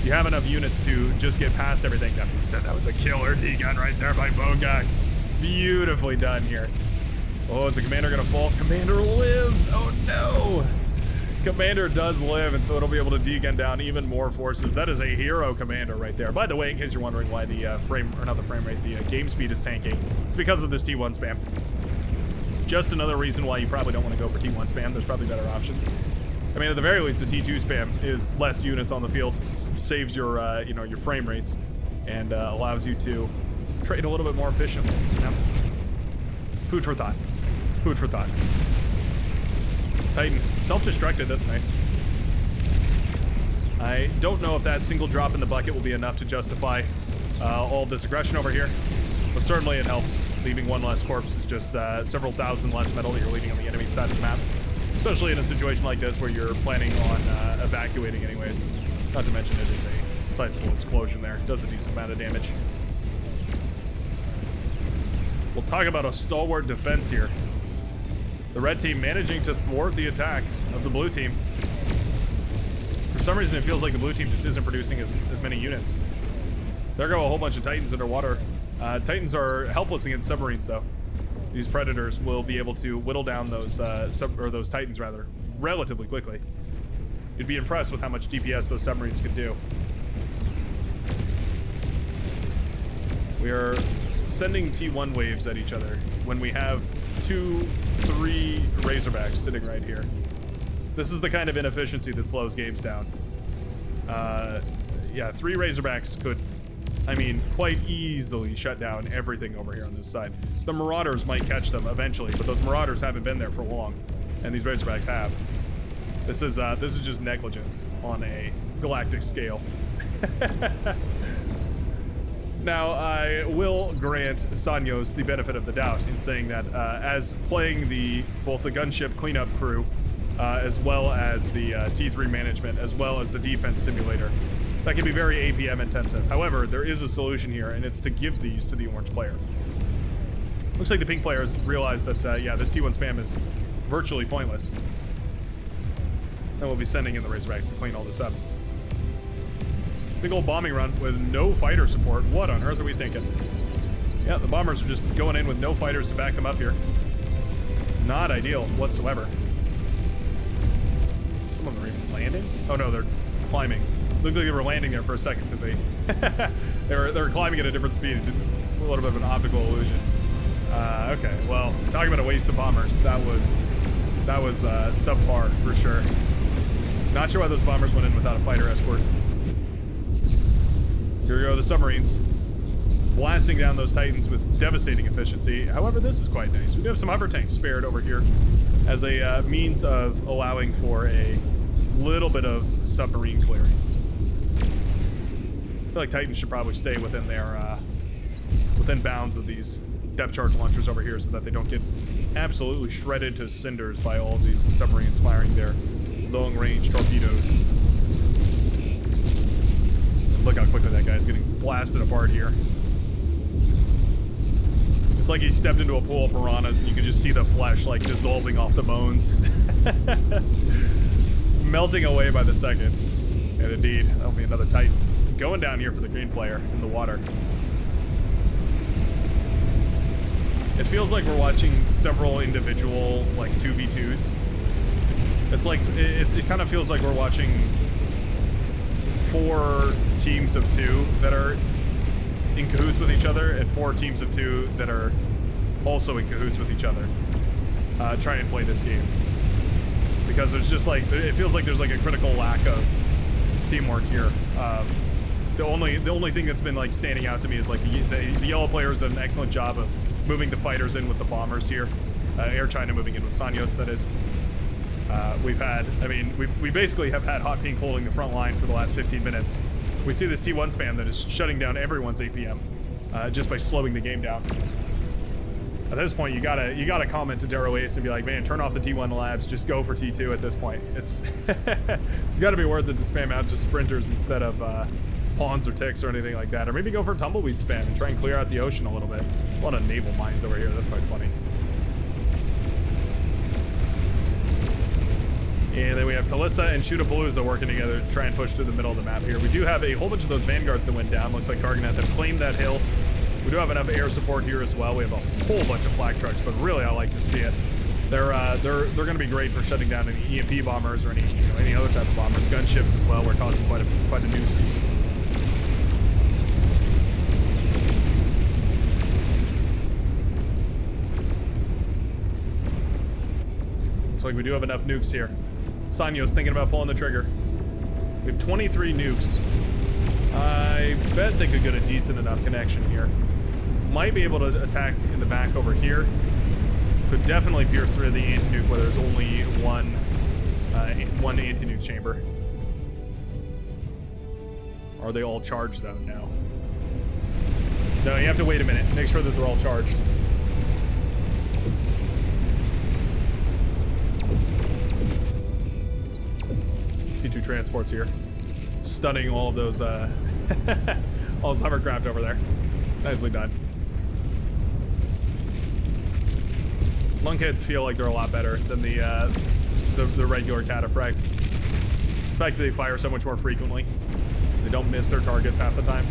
You have enough units to just get past everything. That being said, that was a killer T-gun right there by Bogak. Beautifully done here. Oh, is the commander gonna fall? Commander lives! Oh no! Commander does live, and so it'll be able to D-gun down even more forces. That is a hero commander right there. By the way, in case you're wondering why the the game speed is tanking, it's because of this T1 spam. Just another reason why you probably don't want to go for T1 spam. There's probably better options. I mean, at the very least, the T2 spam is less units on the field, saves your, your frame rates, and allows you to trade a little bit more efficiently. You know? Food for thought. Food for thought. Titan, self-destructed, that's nice. I don't know if that single drop in the bucket will be enough to justify all of this aggression over here, but certainly it helps. Leaving one less corpse is just several thousand less metal that you're leaving on the enemy side of the map, especially in a situation like this where you're planning on evacuating anyways. Not to mention it is a sizable explosion there. Does a decent amount of damage. We'll talk about a stalwart defense here. The red team managing to thwart the attack of the blue team. For some reason, it feels like the blue team just isn't producing as many units. There go a whole bunch of Titans underwater. Titans are helpless against submarines, though. These Predators will be able to whittle down those those Titans, rather, relatively quickly. You'd be impressed with how much DPS those submarines can do. We are sending T1 waves at each other when we have 2, 3 Razorbacks sitting right here. This is the kind of inefficiency that slows games down. Yeah, 3 Razorbacks could, I mean, quite easily shut down everything over here on this side. The Marauders might catch them eventually, but those Marauders haven't been there for long, and these Razorbacks have. This is just negligence on a galactic scale. Now, I will grant Sanyos the benefit of the doubt in saying that as playing both the gunship cleanup crew, as well as the T3 management, as well as the defense simulator, that can be very APM intensive. However, there is a solution here, and it's to give these to the orange player. Looks like the pink player has realized that, yeah, this T1 spam is virtually pointless. Then we'll be sending in the Razorbacks to clean all this up. Big old bombing run with no fighter support. What on earth are we thinking? Yeah, the bombers are just going in with no fighters to back them up here. Not ideal whatsoever. Some of them are even landing? Oh no, they're climbing. Looked like they were landing there for a second because they they were climbing at a different speed. A little bit of an optical illusion. Okay, well, talking about a waste of bombers, that was subpar for sure. Not sure why those bombers went in without a fighter escort. Here we go, the submarines. Blasting down those Titans with devastating efficiency. However, this is quite nice. We do have some hover tanks spared over here as a means of allowing for a little bit of submarine clearing. I feel like Titans should probably stay within their within bounds of these depth charge launchers over here so that they don't get absolutely shredded to cinders by all of these submarines firing their long-range torpedoes. Look how quickly that guy's getting blasted apart here. It's like he stepped into a pool of piranhas and you can just see the flesh like dissolving off the bones. Melting away by the second. And indeed, that'll be another Titan. going down here for the green player in the water. It feels like we're watching several individual, like, 2v2s. It's like, it kind of feels like we're watching 4 teams of 2 that are in cahoots with each other, and 4 teams of 2 that are also in cahoots with each other. Try and play this game. Because there's just like, it feels like there's like a critical lack of teamwork here. The only thing that's been like standing out to me is like the yellow players done an excellent job of moving the fighters in with the bombers here. Air China moving in with Sanyos, that is. We've had, I mean, we basically have had Hot Pink holding the front line for the last 15 minutes. We see this T1 spam that is shutting down everyone's APM just by slowing the game down. At this point, you gotta comment to Darrow Ace and be like, man, turn off the T1 labs, just go for T2 at this point. It's it's gotta be worth it to spam out just sprinters instead of pawns or ticks or anything like that. Or maybe go for tumbleweed spam and try and clear out the ocean a little bit. There's a lot of naval mines over here, that's quite funny. And then we have Talissa and Shootapalooza working together to try and push through the middle of the map here. We do have a whole bunch of those vanguards that went down. Looks like Karganath have claimed that hill. We do have enough air support here as well. We have a whole bunch of flak trucks, but really I like to see it. They're going to be great for shutting down any EMP bombers or any other type of bombers. Gunships as well. We're causing quite a nuisance. Looks like we do have enough nukes here. Sanyo's thinking about pulling the trigger. We have 23 nukes. I bet they could get a decent enough connection here. Might be able to attack in the back over here. Could definitely pierce through the anti-nuke where there's only one anti-nuke chamber. Are they all charged though? No. No, you have to wait a minute. Make sure that they're all charged. T2 transports here. Stunning all of those all those hovercraft over there. Nicely done. Lunkheads feel like they're a lot better than the regular Cataphract. Just the fact that they fire so much more frequently. They don't miss their targets half the time.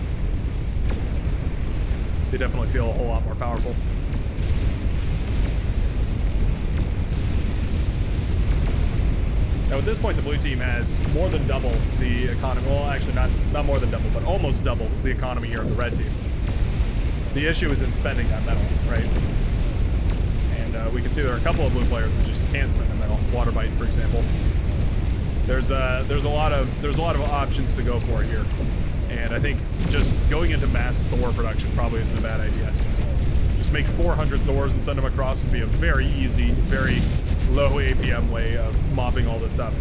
They definitely feel a whole lot more powerful. Now at this point, the blue team has more than double the economy. Well, actually not more than double, but almost double the economy here of the red team. The issue is in spending that metal, right? And we can see there are a couple of blue players that just can't spend the metal. Waterbite, for example. There's a lot of options to go for here, and I think just going into mass Thor production probably isn't a bad idea. Just make 400 Thors and send them across would be a very easy, very low APM way of mopping all this up.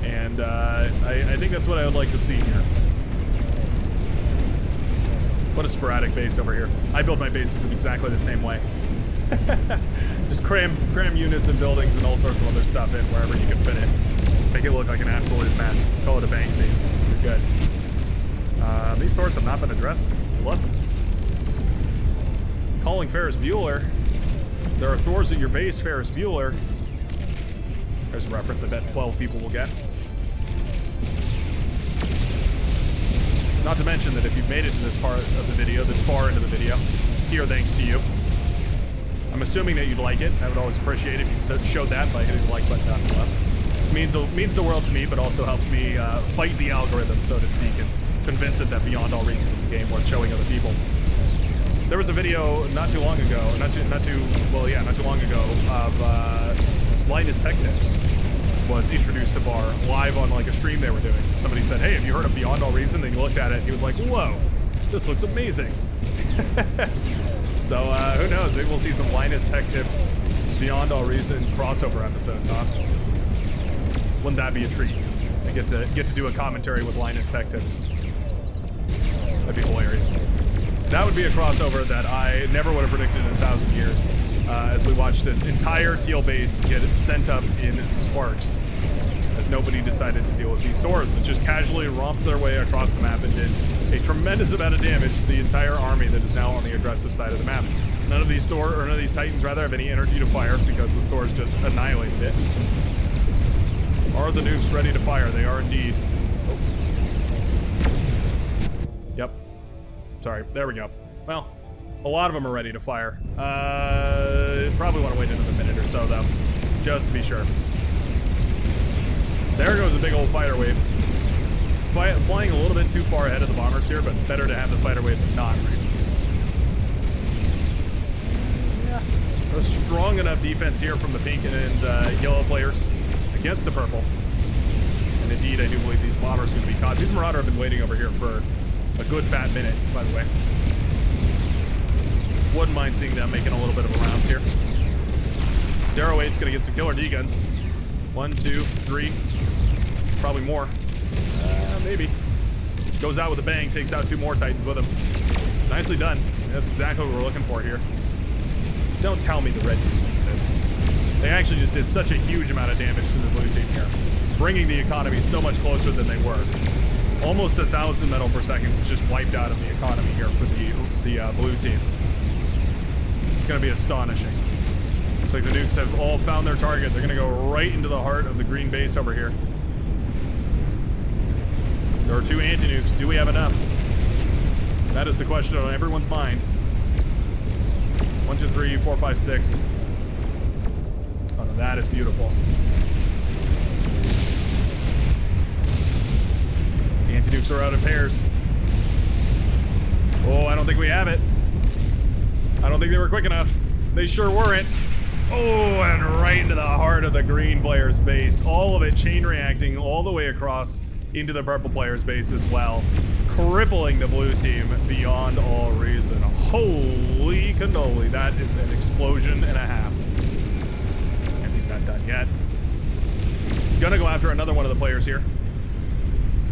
And I think that's what I would like to see here. What a sporadic base over here. I build my bases in exactly the same way. Just cram units and buildings and all sorts of other stuff in wherever you can fit it. Make it look like an absolute mess. Call it a Banksy. You're good. These Thors have not been addressed. Look. Calling Ferris Bueller. There are Thors at your base, Ferris Bueller. There's a reference I bet 12 people will get. Not to mention that if you've made it to this part of the video, this far into the video, sincere thanks to you. I'm assuming that you'd like it. I would always appreciate it if you showed that by hitting the like button down below. It means the world to me, but also helps me fight the algorithm, so to speak, and convince it that Beyond All Reason is a game worth showing other people. There was a video not too long ago of Linus Tech Tips was introduced to Bar live on like a stream they were doing. Somebody said, hey, have you heard of Beyond All Reason? Then he looked at it and he was like, whoa, this looks amazing. So who knows, maybe we'll see some Linus Tech Tips Beyond All Reason crossover episodes, huh? Wouldn't that be a treat? I get to do a commentary with Linus Tech Tips. That'd be hilarious. That would be a crossover that I never would have predicted in 1,000 years. As we watch this entire teal base get sent up in sparks, as nobody decided to deal with these Thors that just casually romped their way across the map and did a tremendous amount of damage to the entire army that is now on the aggressive side of the map. None of these Titans rather have any energy to fire because the Thors just annihilated it. Are the nukes ready to fire? They are indeed. Oh. Yep. Sorry, there we go. Well, a lot of them are ready to fire. Probably want to wait another minute or so, though, just to be sure. There goes a big old fighter wave. Flying a little bit too far ahead of the bombers here, but better to have the fighter wave than not, right? Yeah. A strong enough defense here from the pink and yellow players against the purple. And indeed, I do believe these bombers are going to be caught. These Marauder have been waiting over here for a good fat minute, by the way. Wouldn't mind seeing them making a little bit of a rounds here. Darrow 8's going to get some killer D-guns. 1, 2, 3. Probably more. Maybe. Goes out with a bang, takes out 2 more Titans with him. Nicely done. That's exactly what we're looking for here. Don't tell me the red team wins this. They actually just did such a huge amount of damage to the blue team here, bringing the economy so much closer than they were. Almost 1,000 metal per second was just wiped out of the economy here for the blue team. It's going to be astonishing. Looks like the nukes have all found their target. They're going to go right into the heart of the green base over here. There are 2 anti-nukes. Do we have enough? That is the question on everyone's mind. 1, 2, 3, 4, 5, 6. Oh no, that is beautiful. The anti-nukes are out in pairs. Oh, I don't think we have it. I don't think they were quick enough. They sure weren't. Oh, and right into the heart of the green player's base. All of it chain reacting all the way across into the purple player's base as well, crippling the blue team beyond all reason. Holy cannoli, that is an explosion and a half. And he's not done yet. Gonna go after another one of the players here.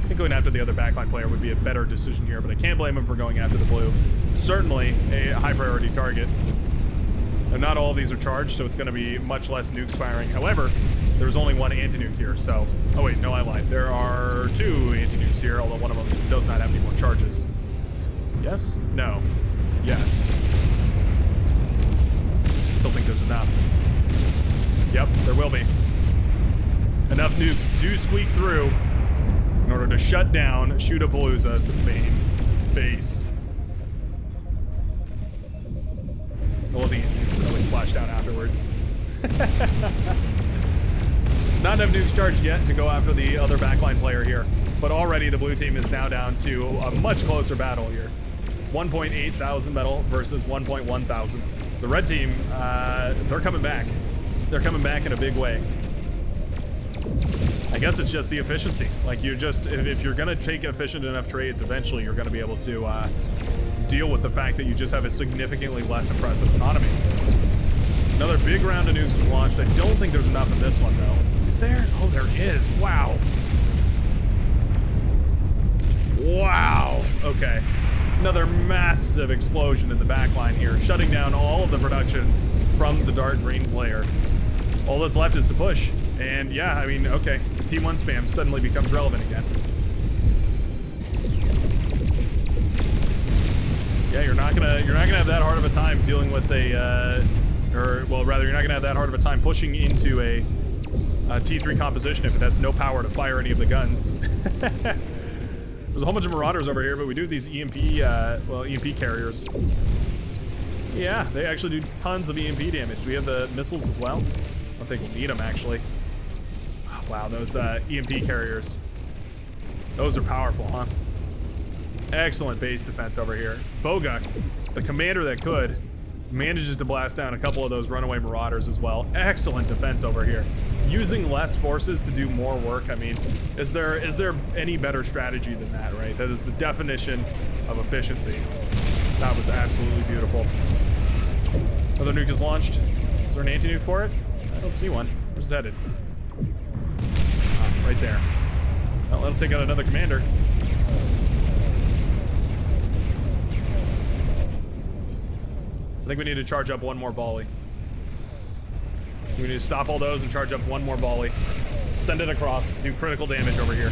I think going after the other backline player would be a better decision here, but I can't blame him for going after the blue. Certainly a high priority target. Now, not all of these are charged, so it's going to be much less nukes firing. However, there's only 1 anti-nuke here, so... Oh wait, no, I lied. There are 2 anti-nukes here, although one of them does not have any more charges. Yes? No. Yes. Still think there's enough. Yep, there will be. Enough nukes do squeak through in order to shut down Shootapalooza's main base. I love the anti-nukes that always splash down afterwards. Not enough nukes charged yet to go after the other backline player here, but already the blue team is now down to a much closer battle here. 1.8 thousand metal versus 1.1 thousand. The red team, they're coming back. They're coming back in a big way. I guess it's just the efficiency. Like, you just, if you're gonna take efficient enough trades, eventually you're gonna be able to deal with the fact that you just have a significantly less impressive economy. Another big round of nukes is launched. I don't think there's enough in this one, though. Is there? Oh, there is. Wow. Wow. Okay. Another massive explosion in the backline here, shutting down all of the production from the dark green player. All that's left is to push. And yeah, I mean, okay, the T1 spam suddenly becomes relevant again. Yeah, you're not gonna have that hard of a time dealing with a, or well, rather, you're not gonna have that hard of a time pushing into a T3 composition if it has no power to fire any of the guns. There's a whole bunch of Marauders over here, but we do have these EMP, EMP carriers. Yeah, they actually do tons of EMP damage. Do we have the missiles as well? I don't think we'll need them, actually. Oh, wow, those EMP carriers. Those are powerful, huh? Excellent base defense over here. Boguk, the commander that could, manages to blast down a couple of those runaway Marauders as well. Excellent defense over here. Using less forces to do more work. I mean, is there any better strategy than that, right? That is the definition of efficiency. That was absolutely beautiful. Another nuke is launched. Is there an anti-nuke for it? I don't see one. Where's it headed? Ah, right there. Well, that'll take out another commander. I think we need to charge up one more volley. We need to stop all those and charge up one more volley. Send it across, do critical damage over here.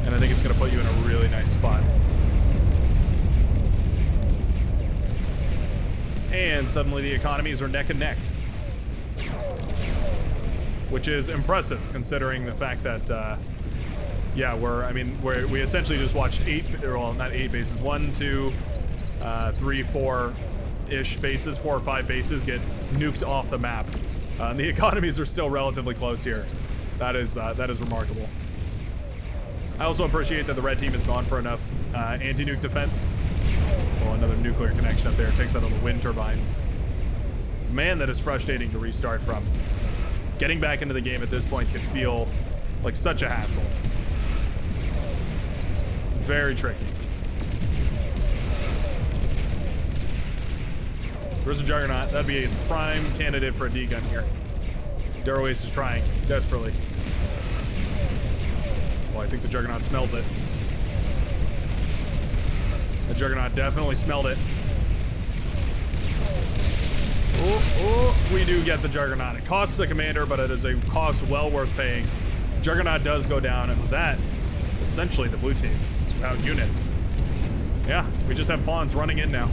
And I think it's going to put you in a really nice spot. And suddenly the economies are neck and neck. Which is impressive, considering the fact that yeah, we essentially just watched not 8 bases, 1, 2, 3, 4-ish bases, 4 or 5 bases get nuked off the map. The economies are still relatively close here. That is remarkable. I also appreciate that the red team has gone for enough anti-nuke defense. Oh, another nuclear connection up there. Takes out all the wind turbines. Man, that is frustrating to restart from. Getting back into the game at this point can feel like such a hassle. Very tricky. There's a Juggernaut. That'd be a prime candidate for a D-gun here. Darrowace is trying desperately. Well, I think the Juggernaut smells it. The Juggernaut definitely smelled it. Oh, we do get the Juggernaut. It costs the commander, but it is a cost well worth paying. Juggernaut does go down, and with that, essentially the blue team is without units. Yeah, we just have pawns running in now.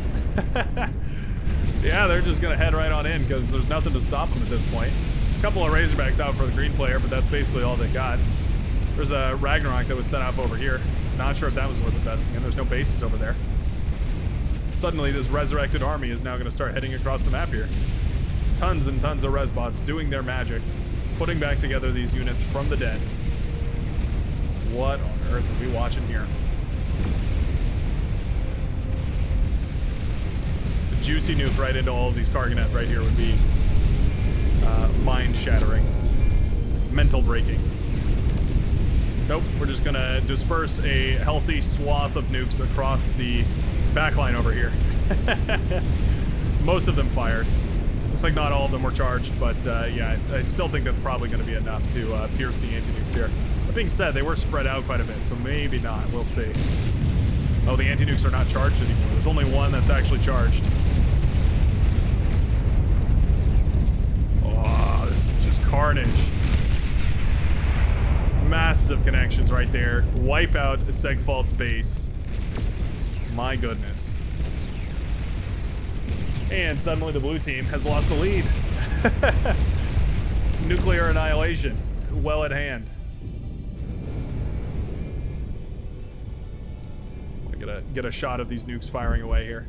Yeah, they're just gonna head right on in because there's nothing to stop them at this point. A couple of Razorbacks out for the green player, but that's basically all they got. There's a Ragnarok that was set up over here. Not sure if that was worth investing in. There's no bases over there. Suddenly, this resurrected army is now going to start heading across the map here. Tons and tons of Resbots doing their magic, putting back together these units from the dead. What on earth are we watching here? The juicy nuke right into all of these Karganeth right here would be mind-shattering, mental-breaking. Nope, we're just gonna disperse a healthy swath of nukes across the backline over here. Most of them fired. Looks like not all of them were charged, but yeah, I still think that's probably gonna be enough to pierce the anti-nukes here. That being said, they were spread out quite a bit, so maybe not. We'll see. Oh, the anti-nukes are not charged anymore. There's only one that's actually charged. Oh, this is just carnage. Massive connections right there. Wipe out Segfault's base. My goodness. And suddenly the blue team has lost the lead. Nuclear annihilation. Well at hand. I gotta get a shot of these nukes firing away here.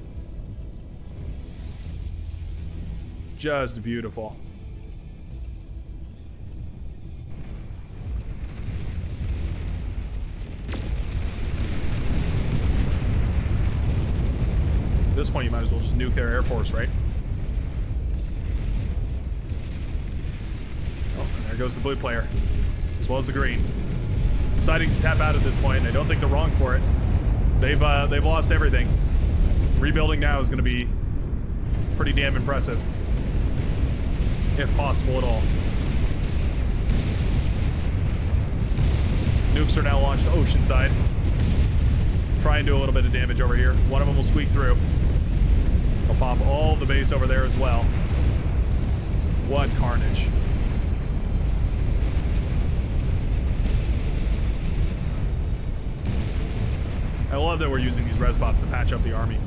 Just beautiful. At this point, you might as well just nuke their air force, right? Oh, and there goes the blue player, as well as the green. Deciding to tap out at this point, and I don't think they're wrong for it. They've lost everything. Rebuilding now is going to be pretty damn impressive, if possible at all. Nukes are now launched to Oceanside. Try and do a little bit of damage over here. One of them will squeak through. I'll pop all the base over there as well. What carnage. I love that we're using these Resbots to patch up the army.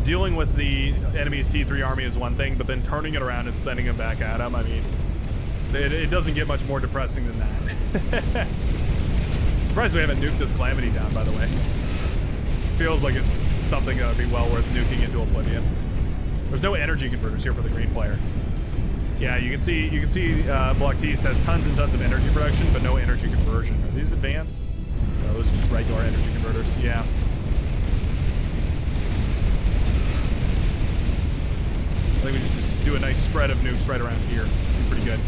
Dealing with the enemy's T3 army is one thing, but then turning it around and sending it back at them, I mean, it doesn't get much more depressing than that. I'm surprised we haven't nuked this Calamity down, by the way. Feels like it's something that would be well worth nuking into oblivion. There's no energy converters here for the green player. Yeah, you can see Bloctiste has tons and tons of energy production, but no energy conversion. Are these advanced? No, those are just regular energy converters. Yeah. I think we just do a nice spread of nukes right around here. Pretty good.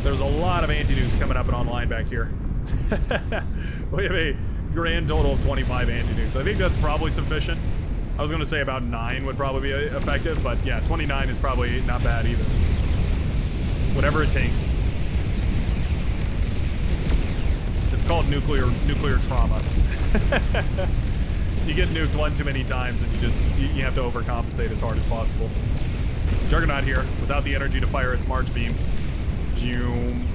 There's a lot of anti-nukes coming up and online back here. We have a grand total of 25 anti-nukes. I think that's probably sufficient. I was going to say about 9 would probably be effective, but yeah, 29 is probably not bad either. Whatever it takes. It's called nuclear trauma. You get nuked one too many times and you have to overcompensate as hard as possible. Juggernaut here, without the energy to fire its March beam. Zoom.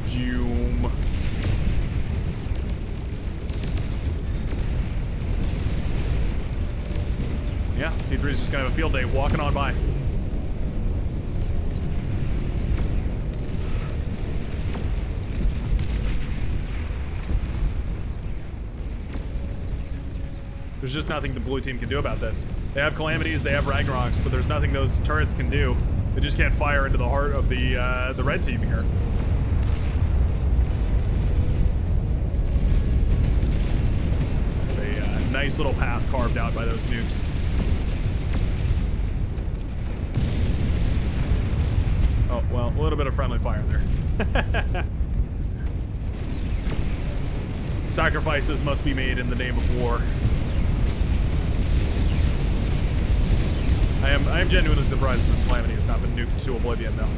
Zoom. 3 is just gonna have a field day walking on by. There's just nothing the blue team can do about this. They have calamities, they have Ragnaroks, but there's nothing those turrets can do. They just can't fire into the heart of the red team here. It's a nice little path carved out by those nukes. Oh, well, a little bit of friendly fire there. Sacrifices must be made in the name of war. I am genuinely surprised that this calamity has not been nuked to oblivion, though.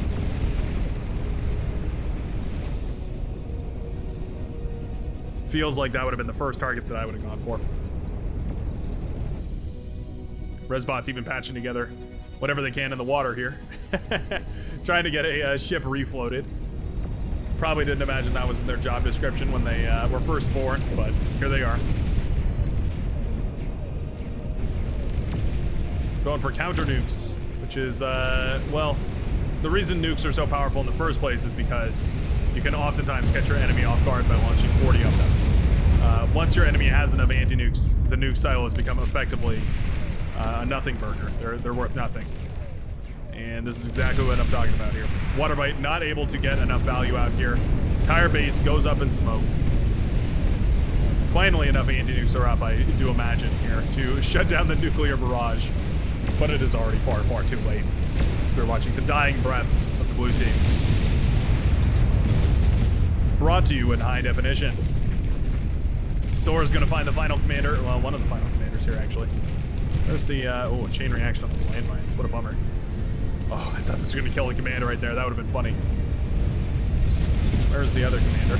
Feels like that would have been the first target that I would have gone for. Resbot's even patching together whatever they can in the water here. Trying to get a ship refloated. Probably didn't imagine that was in their job description when they were first born, but here they are. Going for counter nukes, which is, well, the reason nukes are so powerful in the first place is because you can oftentimes catch your enemy off guard by launching 40 of them. Once your enemy has enough anti-nukes, the nuke silos become effectively a nothing burger. They're worth nothing. And this is exactly what I'm talking about here. Waterbite not able to get enough value out here. Entire base goes up in smoke. Finally, enough anti-nukes are up, I do imagine, here to shut down the nuclear barrage. But it is already far, far too late. As we're watching the dying breaths of the blue team. Brought to you in high definition. Thor is going to find the final commander. Well, one of the final commanders here, actually. There's the, oh, chain reaction on those landmines. What a bummer. Oh, I thought this was going to kill the commander right there. That would have been funny. Where's the other commander?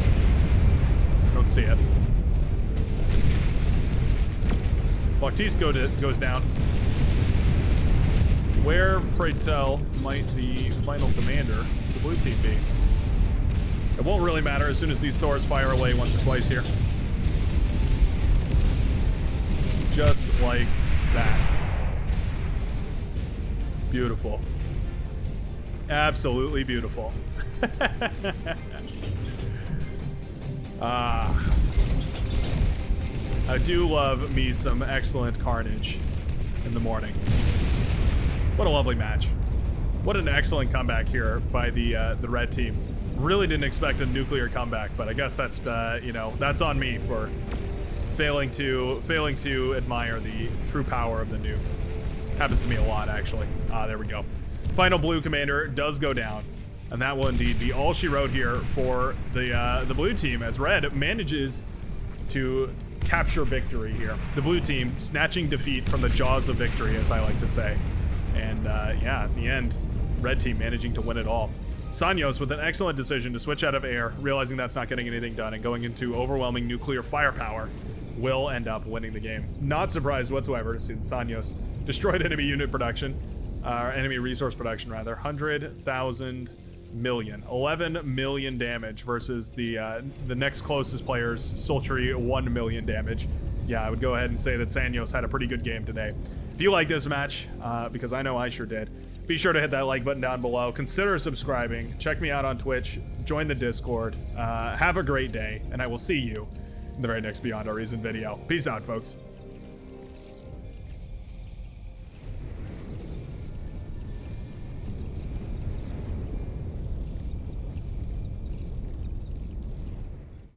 I don't see it. Baptiste goes down. Where, pray tell, might the final commander for the blue team be? It won't really matter as soon as these Thors fire away once or twice here. Just like that. Beautiful. Absolutely beautiful. I do love me some excellent carnage in the morning. What a lovely match. What an excellent comeback here by the red team. Really didn't expect a nuclear comeback, but I guess that's you know, that's on me for failing to admire the true power of the nuke. Happens to me a lot, actually. There we go. Final blue commander does go down, and that will indeed be all she wrote here for the blue team, as red manages to capture victory here. The blue team snatching defeat from the jaws of victory, as I like to say. And yeah, at the end, red team managing to win it all. Sanyos with an excellent decision to switch out of air, realizing that's not getting anything done, and going into overwhelming nuclear firepower will end up winning the game. Not surprised whatsoever to see that Sanyos destroyed enemy unit production, enemy resource production rather. 100,000 million, 11 million damage versus the next closest player's sultry 1 million damage. Yeah, I would go ahead and say that Sanyos had a pretty good game today. If you like this match, because I know I sure did, be sure to hit that like button down below. Consider subscribing. Check me out on Twitch. Join the Discord. Have a great day, and I will see you in the very next Beyond Our Reason video. Peace out, folks.